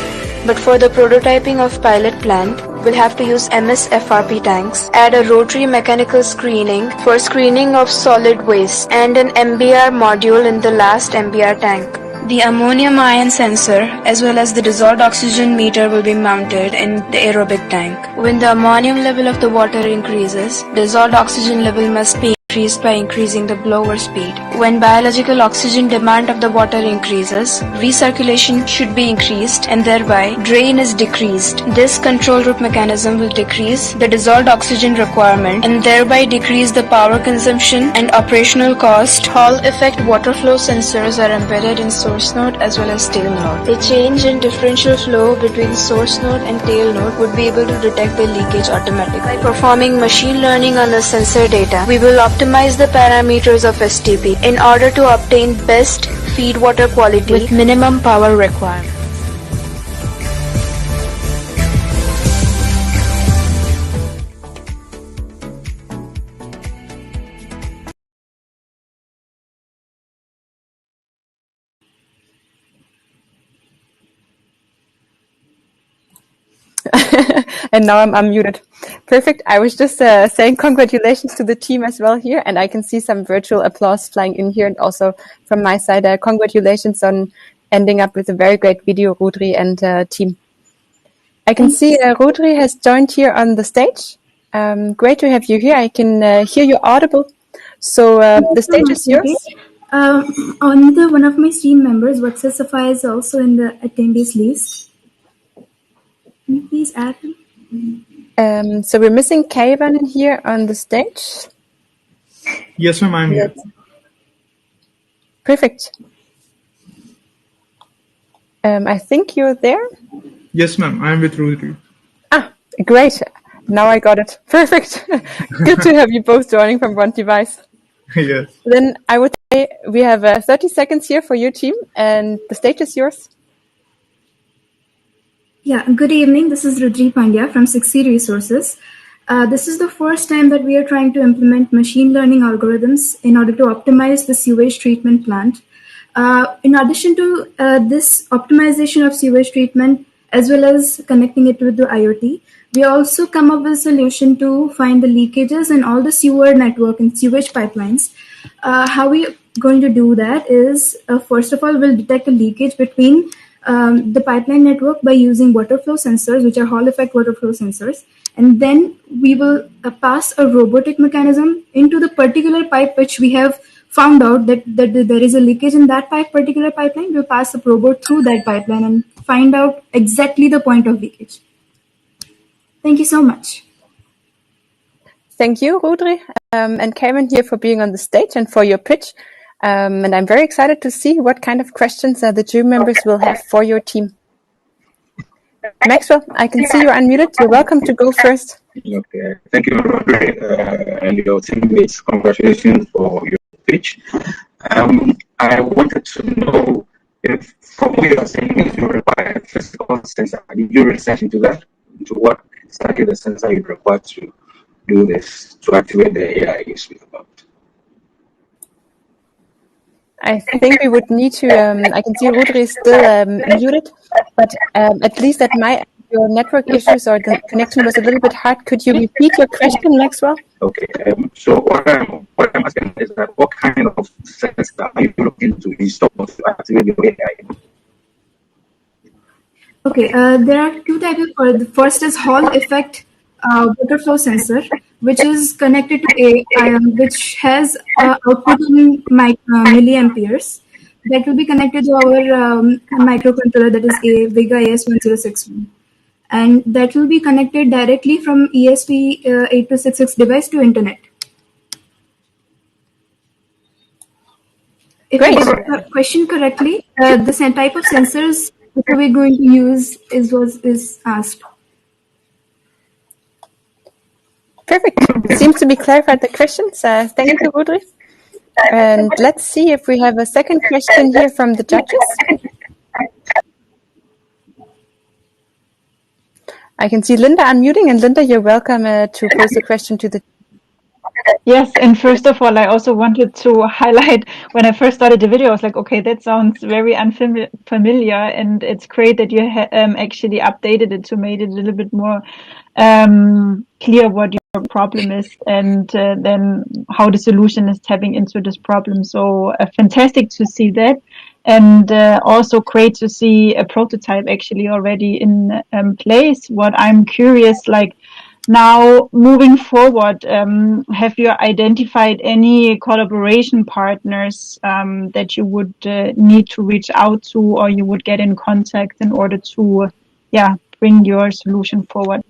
but for the prototyping of pilot plant, we'll have to use MS-FRP tanks, add a rotary mechanical screening for screening of solid waste, and an MBR module in the last MBR tank. The ammonium ion sensor as well as the dissolved oxygen meter will be mounted in the aerobic tank. When the ammonium level of the water increases, dissolved oxygen level must be increased by increasing the blower speed. When biological oxygen demand of the water increases, recirculation should be increased and thereby drain is decreased. This control loop mechanism will decrease the dissolved oxygen requirement and thereby decrease the power consumption and operational cost. Hall effect water flow sensors are embedded in source node as well as tail node. The change in differential flow between source node and tail node would be able to detect the leakage automatically. By performing machine learning on the sensor data, we will optimize the parameters of STP in order to obtain best feed water quality with minimum power requirement. And now I'm unmuted. Perfect. I was just saying congratulations to the team as well here, and I can see some virtual applause flying in here, and also from my side, congratulations on ending up with a very great video, Rudri and team. I can see Rudri has joined here on the stage. Great to have you here. I can hear you audible. So the stage is yours. Another one of my team members, Vatsa Safa, is also in the attendees list. Can you please add him? So we're missing Kayvan in here on the stage. Yes, ma'am, I'm here. Perfect. I think you're there. Yes, ma'am, I'm with Rudri. Ah, great. Now I got it. Perfect. Good to have you both joining from one device. Yes. Then I would say we have 30 seconds here for your team, and the stage is yours. Yeah, good evening. This is Rudri Pandya from 6C Resources. This is the first time that we are trying to implement machine learning algorithms in order to optimize the sewage treatment plant. In addition to this optimization of sewage treatment, as well as connecting it with the IoT, we also come up with a solution to find the leakages in all the sewer network and sewage pipelines. How we're going to do that is, first of all, we'll detect a leakage between the pipeline network by using water flow sensors, which are Hall effect water flow sensors. and then we will pass a robotic mechanism into the particular pipe which we have found out that there is a leakage in that particular pipeline. We'll pass the robot through that pipeline and find out exactly the point of leakage. Thank you so much. Thank you, Rudri, and Karen here for being on the stage and for your pitch. And I'm very excited to see what kind of questions the jury members will have for your team. Maxwell, I can see you're unmuted. You're welcome to go first. Okay, thank you, Rudri, and your teammates. Congratulations for your pitch. I wanted to know if, from what you're saying, if you require a physical sensor. Did you research into that? Into what exactly the sensor you require to do this, to activate the AI you speak about? I think we would need to, I can see Rudri is still muted, but at least at your network issues or the connection was a little bit hard. Could you repeat your question, Maxwell? Okay, so what I'm asking is that what kind of sensor are you looking to install to activate your AI? Okay, there are two types of. The first is Hall effect water flow sensor, which is connected to which has output in milliamperes. That will be connected to our microcontroller, that is a Vega AS1061, and that will be connected directly from ESP8266 device to internet. If I get the question correctly, the type of sensors that we're going to use is asked. Perfect. Seems to be clarified the questions. Thank you, Rudri. And let's see if we have a second question here from the judges. I can see Linda unmuting, and Linda, you're welcome to pose a question to the. Yes, and first of all, I also wanted to highlight when I first started the video, I was like, okay, that sounds very unfamiliar, and it's great that you actually updated it to make it a little bit more clear what your problem is and then how the solution is tapping into this problem. So fantastic to see that, and also great to see a prototype actually already in place. What I'm curious, like, now, moving forward, have you identified any collaboration partners that you would need to reach out to, or you would get in contact in order to, bring your solution forward?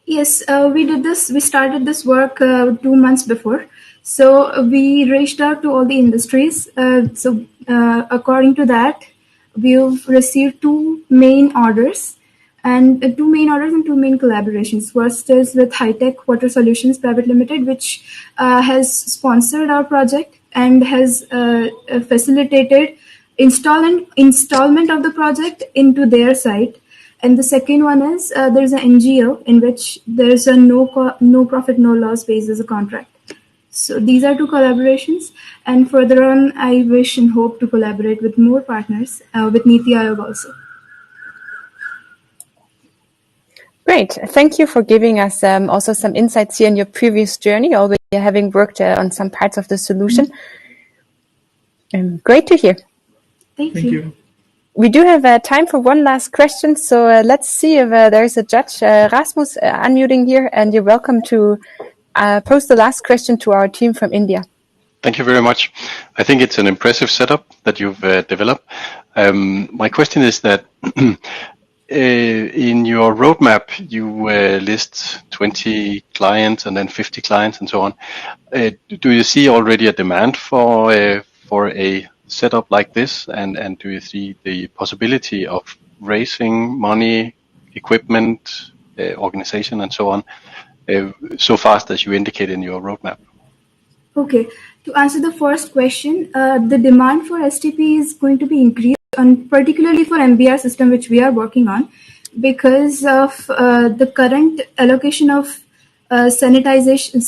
Yes, we did this. We started this work 2 months before. So we reached out to all the industries. According to that, we've received 2 main orders. And 2 main orders and 2 main collaborations. First is with High Tech Water Solutions Private Limited, which has sponsored our project and has facilitated installment of the project into their site. And the second one is there's an NGO in which there's a no profit, no loss basis a contract. So these are 2 collaborations. And further on, I wish and hope to collaborate with more partners, with Niti Aayog also. Great. Thank you for giving us also some insights here in your previous journey, already having worked on some parts of the solution. Great to hear. Thank you. We do have time for one last question, so let's see if there's a judge. Rasmus, unmuting here, and you're welcome to pose the last question to our team from India. Thank you very much. I think it's an impressive setup that you've developed. My question is that in your roadmap, you list 20 clients and then 50 clients and so on. Do you see already a demand for a setup like this? And do you see the possibility of raising money, equipment, organization, and so on, so fast as you indicate in your roadmap? Okay. To answer the first question, the demand for STP is going to be increased, and particularly for MBR system, which we are working on, because of the current allocation of sanitization,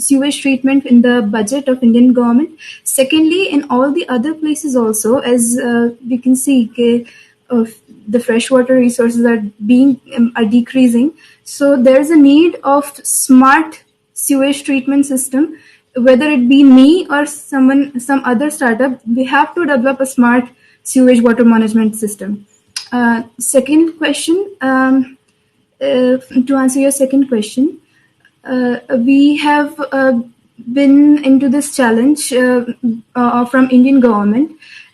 sewage treatment in the budget of Indian government. Secondly, in all the other places also, as we can see, the freshwater resources are decreasing. So there's a need of smart sewage treatment system. Whether it be me or some other startup, we have to develop a smart sewage water management system. Second question, to answer your second question, we have been into this challenge from Indian government,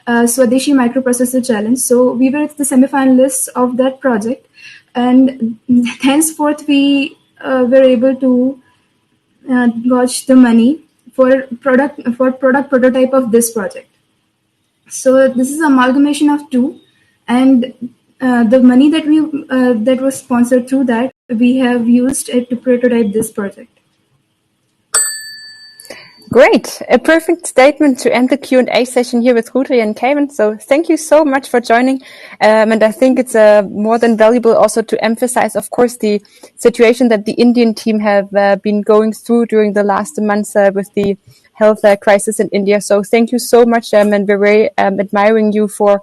Swadeshi Microprocessor Challenge. So we were the semi-finalists of that project, and henceforth we were able to gauge the money for product prototype of this project. So this is amalgamation of two, and the money that we that was sponsored through that, we have used it to prototype this project. Great. A perfect statement to end the Q&A session here with Rudri and Kevin. So thank you so much for joining. And I think it's more than valuable also to emphasize, of course, the situation that the Indian team have been going through during the last months with the health crisis in India. So thank you so much. And we're very admiring you for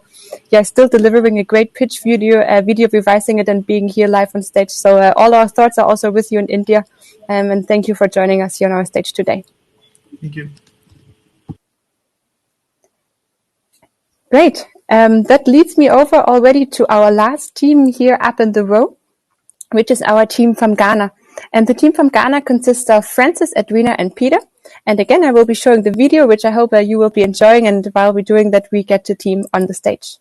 still delivering a great pitch video, revising it and being here live on stage. So all our thoughts are also with you in India. And thank you for joining us here on our stage today. Thank you. Great. That leads me over already to our last team here up in the row, which is our team from Ghana. And the team from Ghana consists of Francis, Edwina, and Peter. And again, I will be showing the video, which I hope you will be enjoying. And while we're doing that, we get the team on the stage.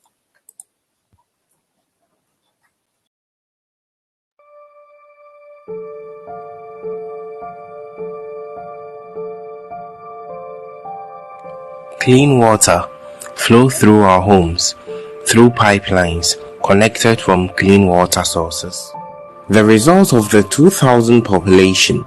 Clean water flow through our homes, through pipelines connected from clean water sources. The result of the 2000 population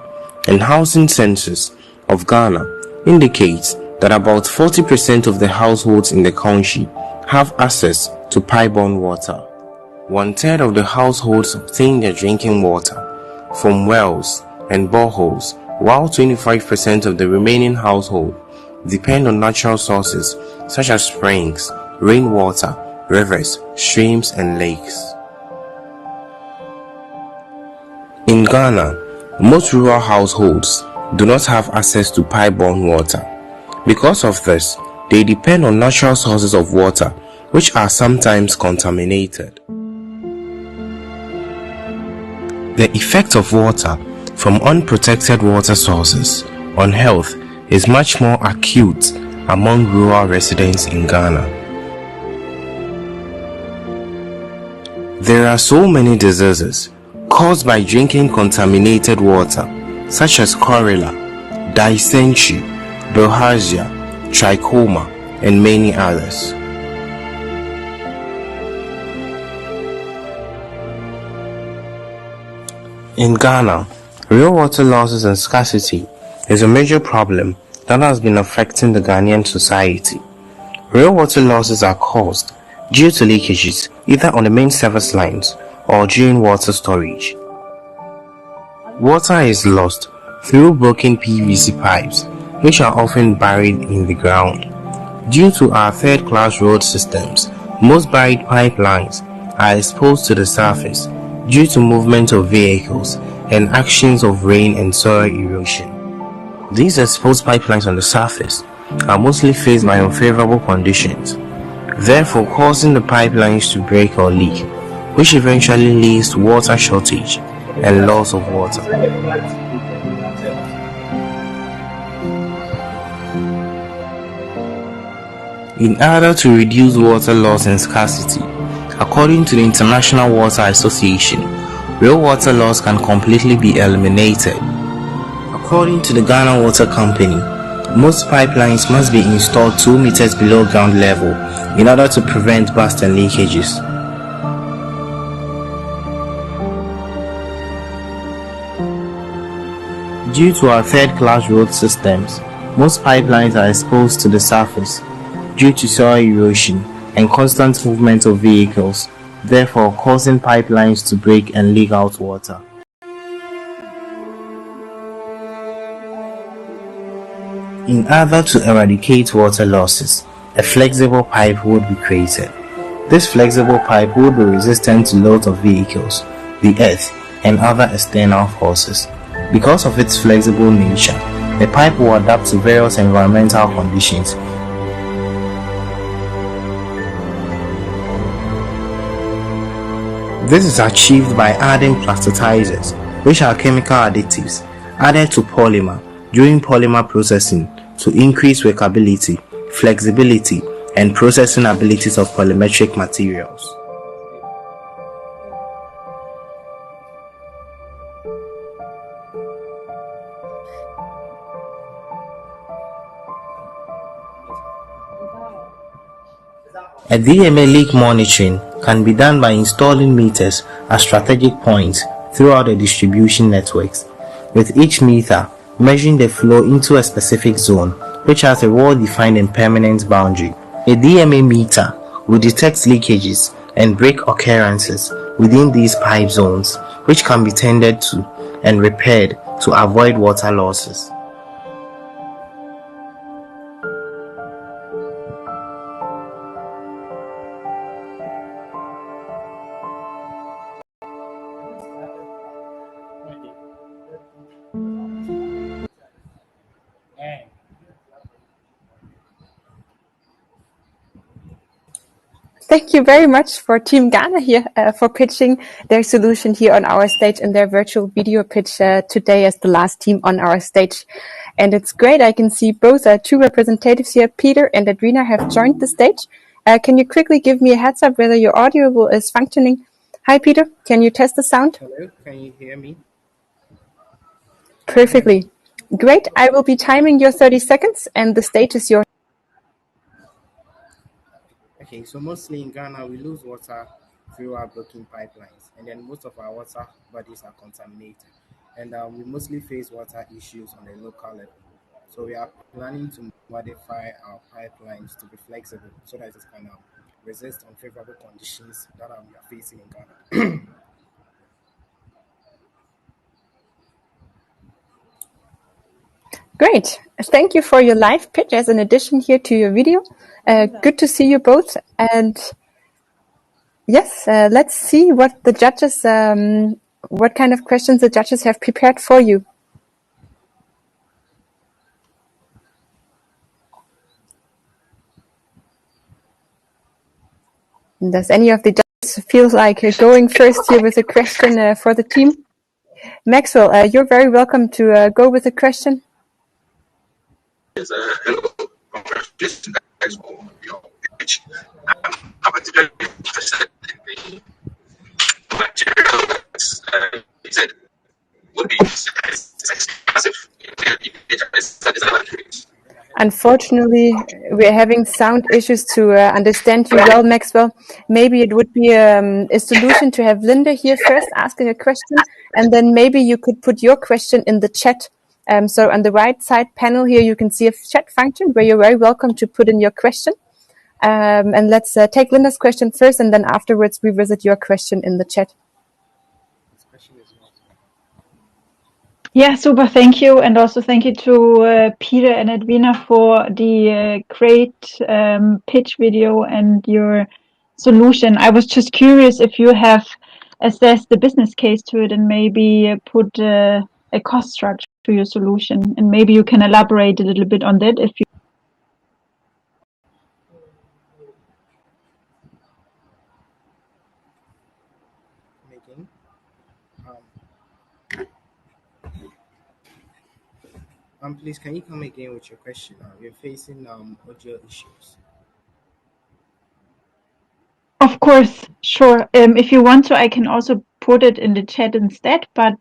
and housing census of Ghana indicates that about 40% of the households in the country have access to pipe-borne water. 1/3 of the households obtain their drinking water from wells and boreholes, while 25% of the remaining household depend on natural sources such as springs, rainwater, rivers, streams, and lakes. In Ghana, most rural households do not have access to pipe-borne water. Because of this, they depend on natural sources of water, which are sometimes contaminated. The effect of water from unprotected water sources on health is much more acute among rural residents in Ghana. There are so many diseases caused by drinking contaminated water, such as cholera, dysentery, bilharzia, trachoma, and many others. In Ghana, real water losses and scarcity is a major problem that has been affecting the Ghanaian society. Real water losses are caused due to leakages either on the main service lines or during water storage. Water is lost through broken PVC pipes, which are often buried in the ground. Due to our third-class road systems, most buried pipelines are exposed to the surface due to movement of vehicles and actions of rain and soil erosion. These exposed pipelines on the surface are mostly faced by unfavorable conditions, therefore causing the pipelines to break or leak, which eventually leads to water shortage and loss of water. In order to reduce water loss and scarcity, according to the International Water Association, real water loss can completely be eliminated. According to the Ghana Water Company, most pipelines must be installed 2 meters below ground level in order to prevent bursts and leakages. Due to our third-class road systems, most pipelines are exposed to the surface due to soil erosion and constant movement of vehicles, therefore causing pipelines to break and leak out water. In order to eradicate water losses, a flexible pipe would be created. This flexible pipe would be resistant to loads of vehicles, the earth, and other external forces. Because of its flexible nature, the pipe will adapt to various environmental conditions. This is achieved by adding plasticizers, which are chemical additives added to polymer during polymer processing to increase workability, flexibility, and processing abilities of polymetric materials. A DMA leak monitoring can be done by installing meters at strategic points throughout the distribution networks, with each meter measuring the flow into a specific zone which has a well-defined and permanent boundary. A DMA meter will detect leakages and break occurrences within these pipe zones, which can be tended to and repaired to avoid water losses. Thank you very much for Team Ghana here for pitching their solution here on our stage in their virtual video pitch today as the last team on our stage. And it's great. I can see both two representatives here, Peter and Edwina, have joined the stage. Can you quickly give me a heads up whether your audio is functioning? Hi, Peter. Can you test the sound? Hello, can you hear me? Perfectly. Great. I will be timing your 30 seconds and the stage is yours. Okay, so mostly in Ghana, we lose water through our broken pipelines, and then most of our water bodies are contaminated. And we mostly face water issues on a local level. So we are planning to modify our pipelines to be flexible so that it can resist unfavorable conditions that we are facing in Ghana. Great. Thank you for your live pitch as an addition here to your video. Good to see you both. And yes, let's see what the judges, what kind of questions the judges have prepared for you. Does any of the judges feel like going first here with a question for the team? Maxwell, you're very welcome to go with a question. Hello, congratulations guys for your pitch. I'm particularly interested in the material that you said would be massive. Unfortunately, we're having sound issues to understand you well, Maxwell. Maybe it would be a solution to have Linda here first asking a question, and then maybe you could put your question in the chat. So on the right side panel here, you can see a chat function where you're very welcome to put in your question. And let's take Linda's question first, and then afterwards revisit your question in the chat. Yeah, super. Thank you. And also thank you to Peter and Edwina for the great pitch video and your solution. I was just curious if you have assessed the business case to it and maybe put a cost structure to your solution. And maybe you can elaborate a little bit on that if you. Please, can you come again with your question? We're facing audio issues. Of course, sure. If you want to, I can also put it in the chat instead. But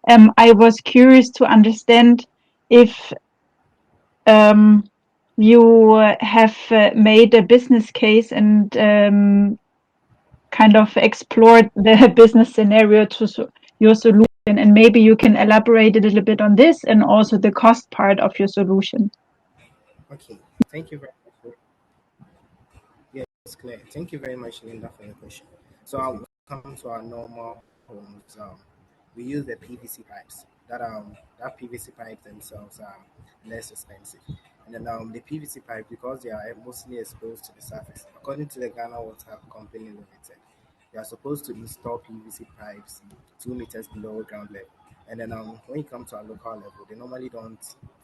I was curious to understand if you have made a business case and kind of explored the business scenario to your solution, and maybe you can elaborate a little bit on this and also the cost part of your solution. Okay, thank you very much. Yes, clear. Thank you very much, Linda, for your question. So I'll come to our normal homes. We use the PVC pipes. That PVC pipes themselves are less expensive. And then the PVC pipe, because they are mostly exposed to the surface, according to the Ghana Water Company Limited, they are supposed to install PVC pipes 2 meters below ground level. And then when you come to our local level, they normally don't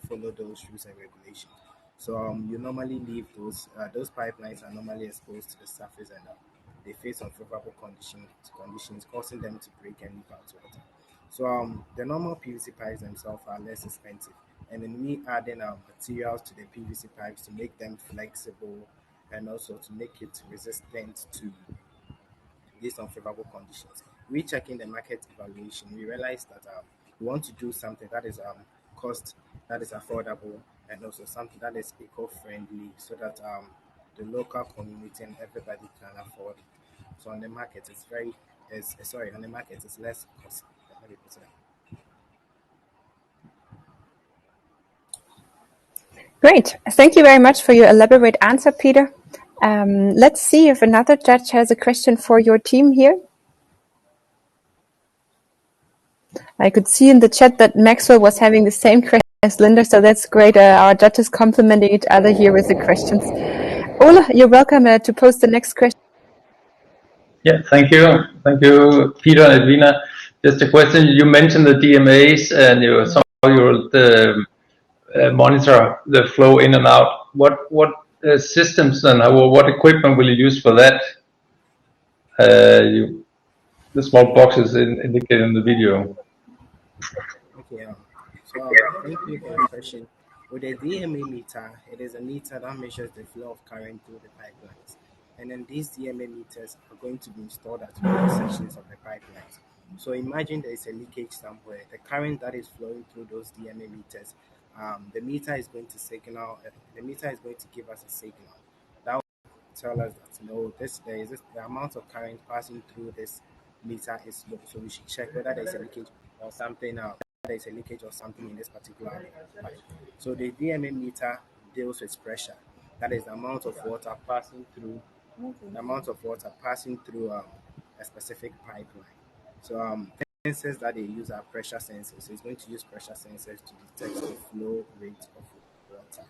follow those rules and regulations. So you normally leave those pipelines are normally exposed to the surface, and they face unfavorable conditions causing them to break and leak out water. So the normal PVC pipes themselves are less expensive, and then we adding materials to the PVC pipes to make them flexible and also to make it resistant to these unfavorable conditions. Rechecking the market evaluation, we realized that we want to do something that is cost that is affordable and also something that is eco-friendly, so that the local community and everybody can afford it. So on the market, on the market it's less costly. Let me put it that. Great. Thank you very much for your elaborate answer, Peter. Let's see if another judge has a question for your team here. I could see in the chat that Maxwell was having the same question as Linda, so that's great. Our judges complimenting each other here with the questions. Ola, you're welcome to post the next question. Yeah, thank you. Thank you, Peter and Edwina. Just a question. You mentioned the DMAs and somehow you monitor the flow in and out. What systems and what equipment will you use for that? The small boxes indicated in the video. Okay, thank you for the question. With a DMA meter, it is a meter that measures the flow of current through the pipelines. And then these DMA meters are going to be installed at various sections of the pipelines. So imagine there is a leakage somewhere. The current that is flowing through those DMA meters, the meter is going to give us a signal. That will tell us that the amount of current passing through this meter is low. So we should check whether there is a leakage or something in this particular pipe. So the DMA meter deals with pressure. That is the amount of water passing through a specific pipeline. So sensors that they use are pressure sensors. So it's going to use pressure sensors to detect the flow rate of water.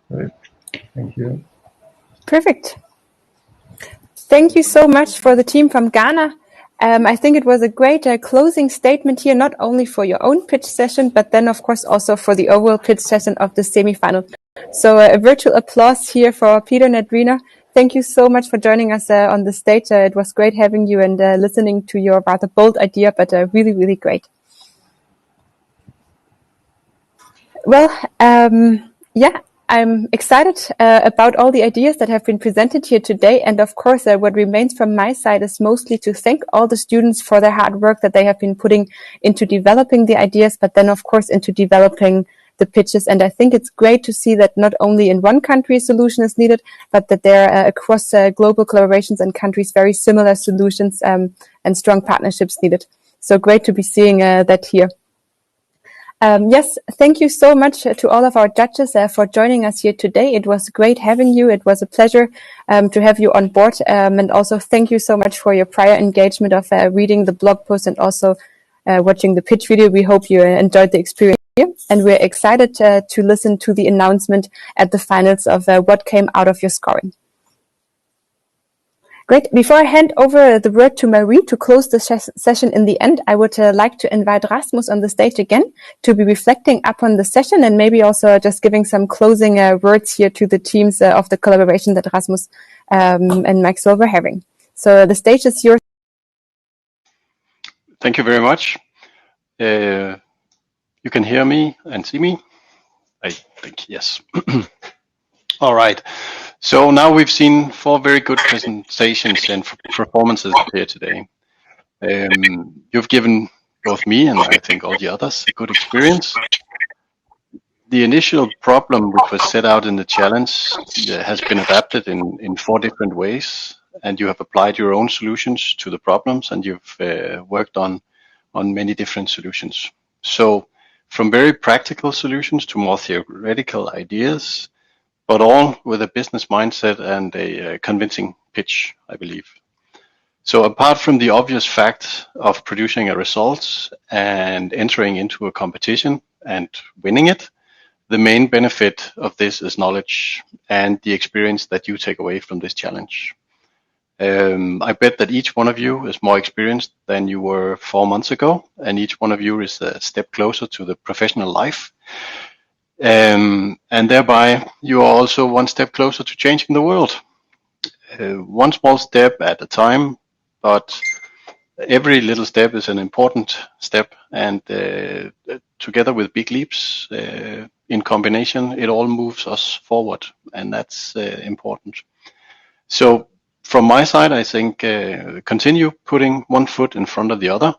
Great. Thank you. Perfect. Thank you so much for the team from Ghana. I think it was a great closing statement here, not only for your own pitch session, but then, of course, also for the overall pitch session of the semifinal. So a virtual applause here for Peter and Edwina. Thank you so much for joining us on the stage. It was great having you and listening to your rather bold idea, but really, really great. Well, yeah, I'm excited about all the ideas that have been presented here today. And of course, what remains from my side is mostly to thank all the students for their hard work that they have been putting into developing the ideas, but then, of course, into developing the pitches. And I think it's great to see that not only in one country a solution is needed, but that there are across global collaborations and countries very similar solutions and strong partnerships needed. So great to be seeing that here. Yes, thank you so much to all of our judges for joining us here today. It was great having you. It was a pleasure to have you on board. And also thank you so much for your prior engagement of reading the blog post and also watching the pitch video. We hope you enjoyed the experience here. And we're excited to listen to the announcement at the finals of what came out of your scoring. Great. Before I hand over the word to Marie to close the session in the end, I would like to invite Rasmus on the stage again to be reflecting upon the session and maybe also just giving some closing words here to the teams of the collaboration that Rasmus and Maxwell were having. So the stage is yours. Thank you very much. You can hear me and see me? I think yes. All right. So now we've seen 4 very good presentations and performances here today. You've given both me and I think all the others a good experience. The initial problem which was set out in the challenge has been adapted in 4 different ways, and you have applied your own solutions to the problems, and you've worked on many different solutions. So from very practical solutions to more theoretical ideas, but all with a business mindset and a convincing pitch, I believe. So apart from the obvious fact of producing a result and entering into a competition and winning it, the main benefit of this is knowledge and the experience that you take away from this challenge. I bet that each one of you is more experienced than you were 4 months ago, and each one of you is a step closer to the professional life. And thereby you are also one step closer to changing the world. one small step at a time, but every little step is an important step, and together with big leaps, in combination, it all moves us forward, and that's important. So from my side, I think continue putting one foot in front of the other,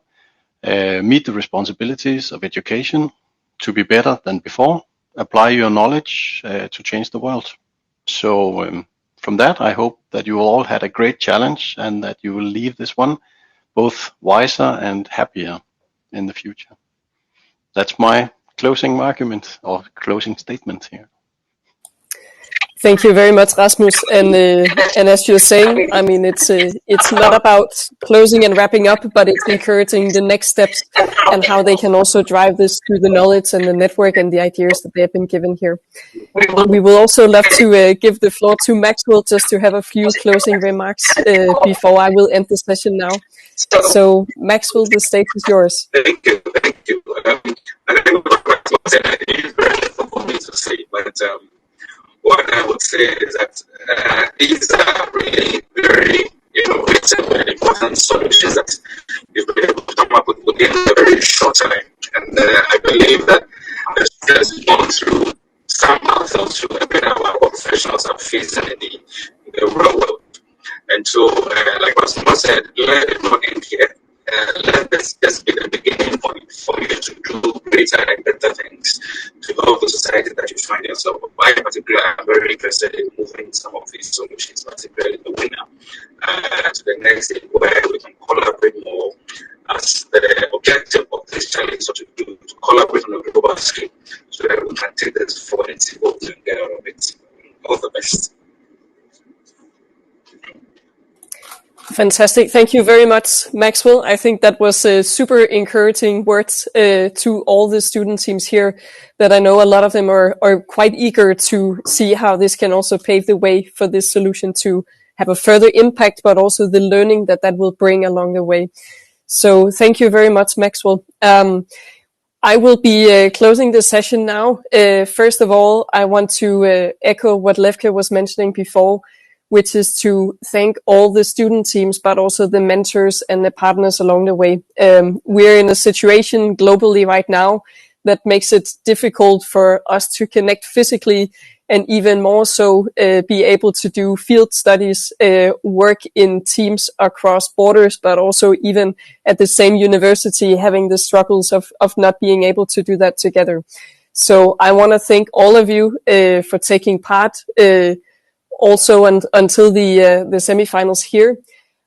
meet the responsibilities of education to be better than before, apply your knowledge to change the world. So from that, I hope that you all had a great challenge and that you will leave this one both wiser and happier in the future. That's my closing argument or closing statement here. Thank you very much, Rasmus. And as you're saying, I mean, it's not about closing and wrapping up, but it's encouraging the next steps and how they can also drive this through the knowledge and the network and the ideas that they have been given here. We will also love to give the floor to Maxwell just to have a few closing remarks before I will end the session now. So, Maxwell, the stage is yours. Thank you. I think what Maxwell said, I think it's very difficult for me to say, but what I would say is that these are really very innovative and important solutions that you've been able to come up with within a very short time. And I believe that as students going through some ourselves to better our professionals are facing in the real world. And so, like what someone said, let it not end here. Let this just be the beginning for you to do greater and better things to help the society that you find yourself. I particularly am very interested in moving some of these solutions, particularly the winner, to the next stage where we can collaborate more as the objective of this challenge, so to collaborate on a global scale so that we can take this forward and see what we can get out of it. All the best. Fantastic. Thank you very much, Maxwell. I think that was super encouraging words to all the student teams here, that I know a lot of them are quite eager to see how this can also pave the way for this solution to have a further impact, but also the learning that will bring along the way. So thank you very much, Maxwell. I will be closing the session now. First of all, I want to echo what Levke was mentioning before, which is to thank all the student teams, but also the mentors and the partners along the way. We're in a situation globally right now that makes it difficult for us to connect physically, and even more so be able to do field studies, work in teams across borders, but also even at the same university having the struggles of not being able to do that together. So I want to thank all of you for taking part also until the semifinals here.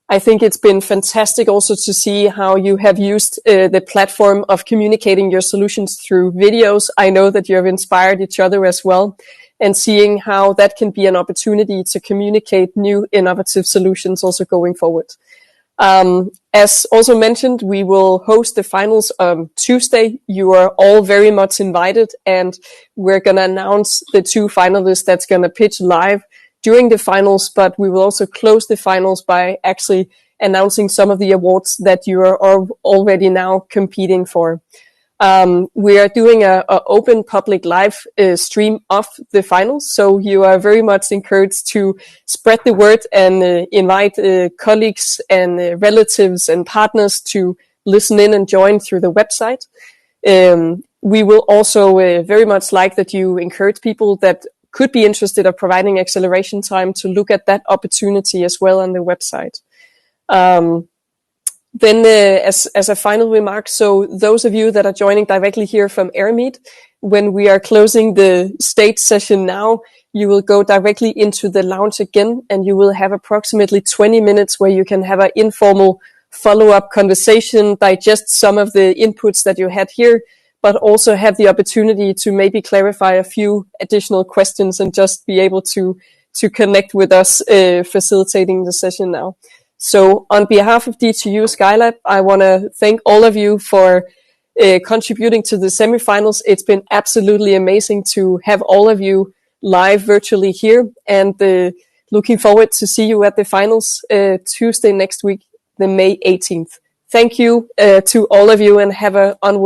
I think it's been fantastic also to see how you have used the platform of communicating your solutions through videos. I know that you have inspired each other as well, and seeing how that can be an opportunity to communicate new innovative solutions also going forward. As also mentioned, we will host the finals on Tuesday. You are all very much invited, and we're going to announce the 2 finalists that's going to pitch live during the finals, but we will also close the finals by actually announcing some of the awards that you are already now competing for. We are doing a open public live stream of the finals, so you are very much encouraged to spread the word and invite colleagues and relatives and partners to listen in and join through the website. We will also very much like that you encourage people that could be interested in providing acceleration time to look at that opportunity as well on the website. Then as a final remark, so those of you that are joining directly here from AirMeet, when we are closing the stage session now, you will go directly into the lounge again, and you will have approximately 20 minutes where you can have an informal follow-up conversation, digest some of the inputs that you had here, but also have the opportunity to maybe clarify a few additional questions and just be able to connect with us facilitating the session now. So on behalf of DTU Skylab, I want to thank all of you for contributing to the semifinals. It's been absolutely amazing to have all of you live virtually here, and looking forward to see you at the finals Tuesday next week, the May 18th. Thank you to all of you, and have an onward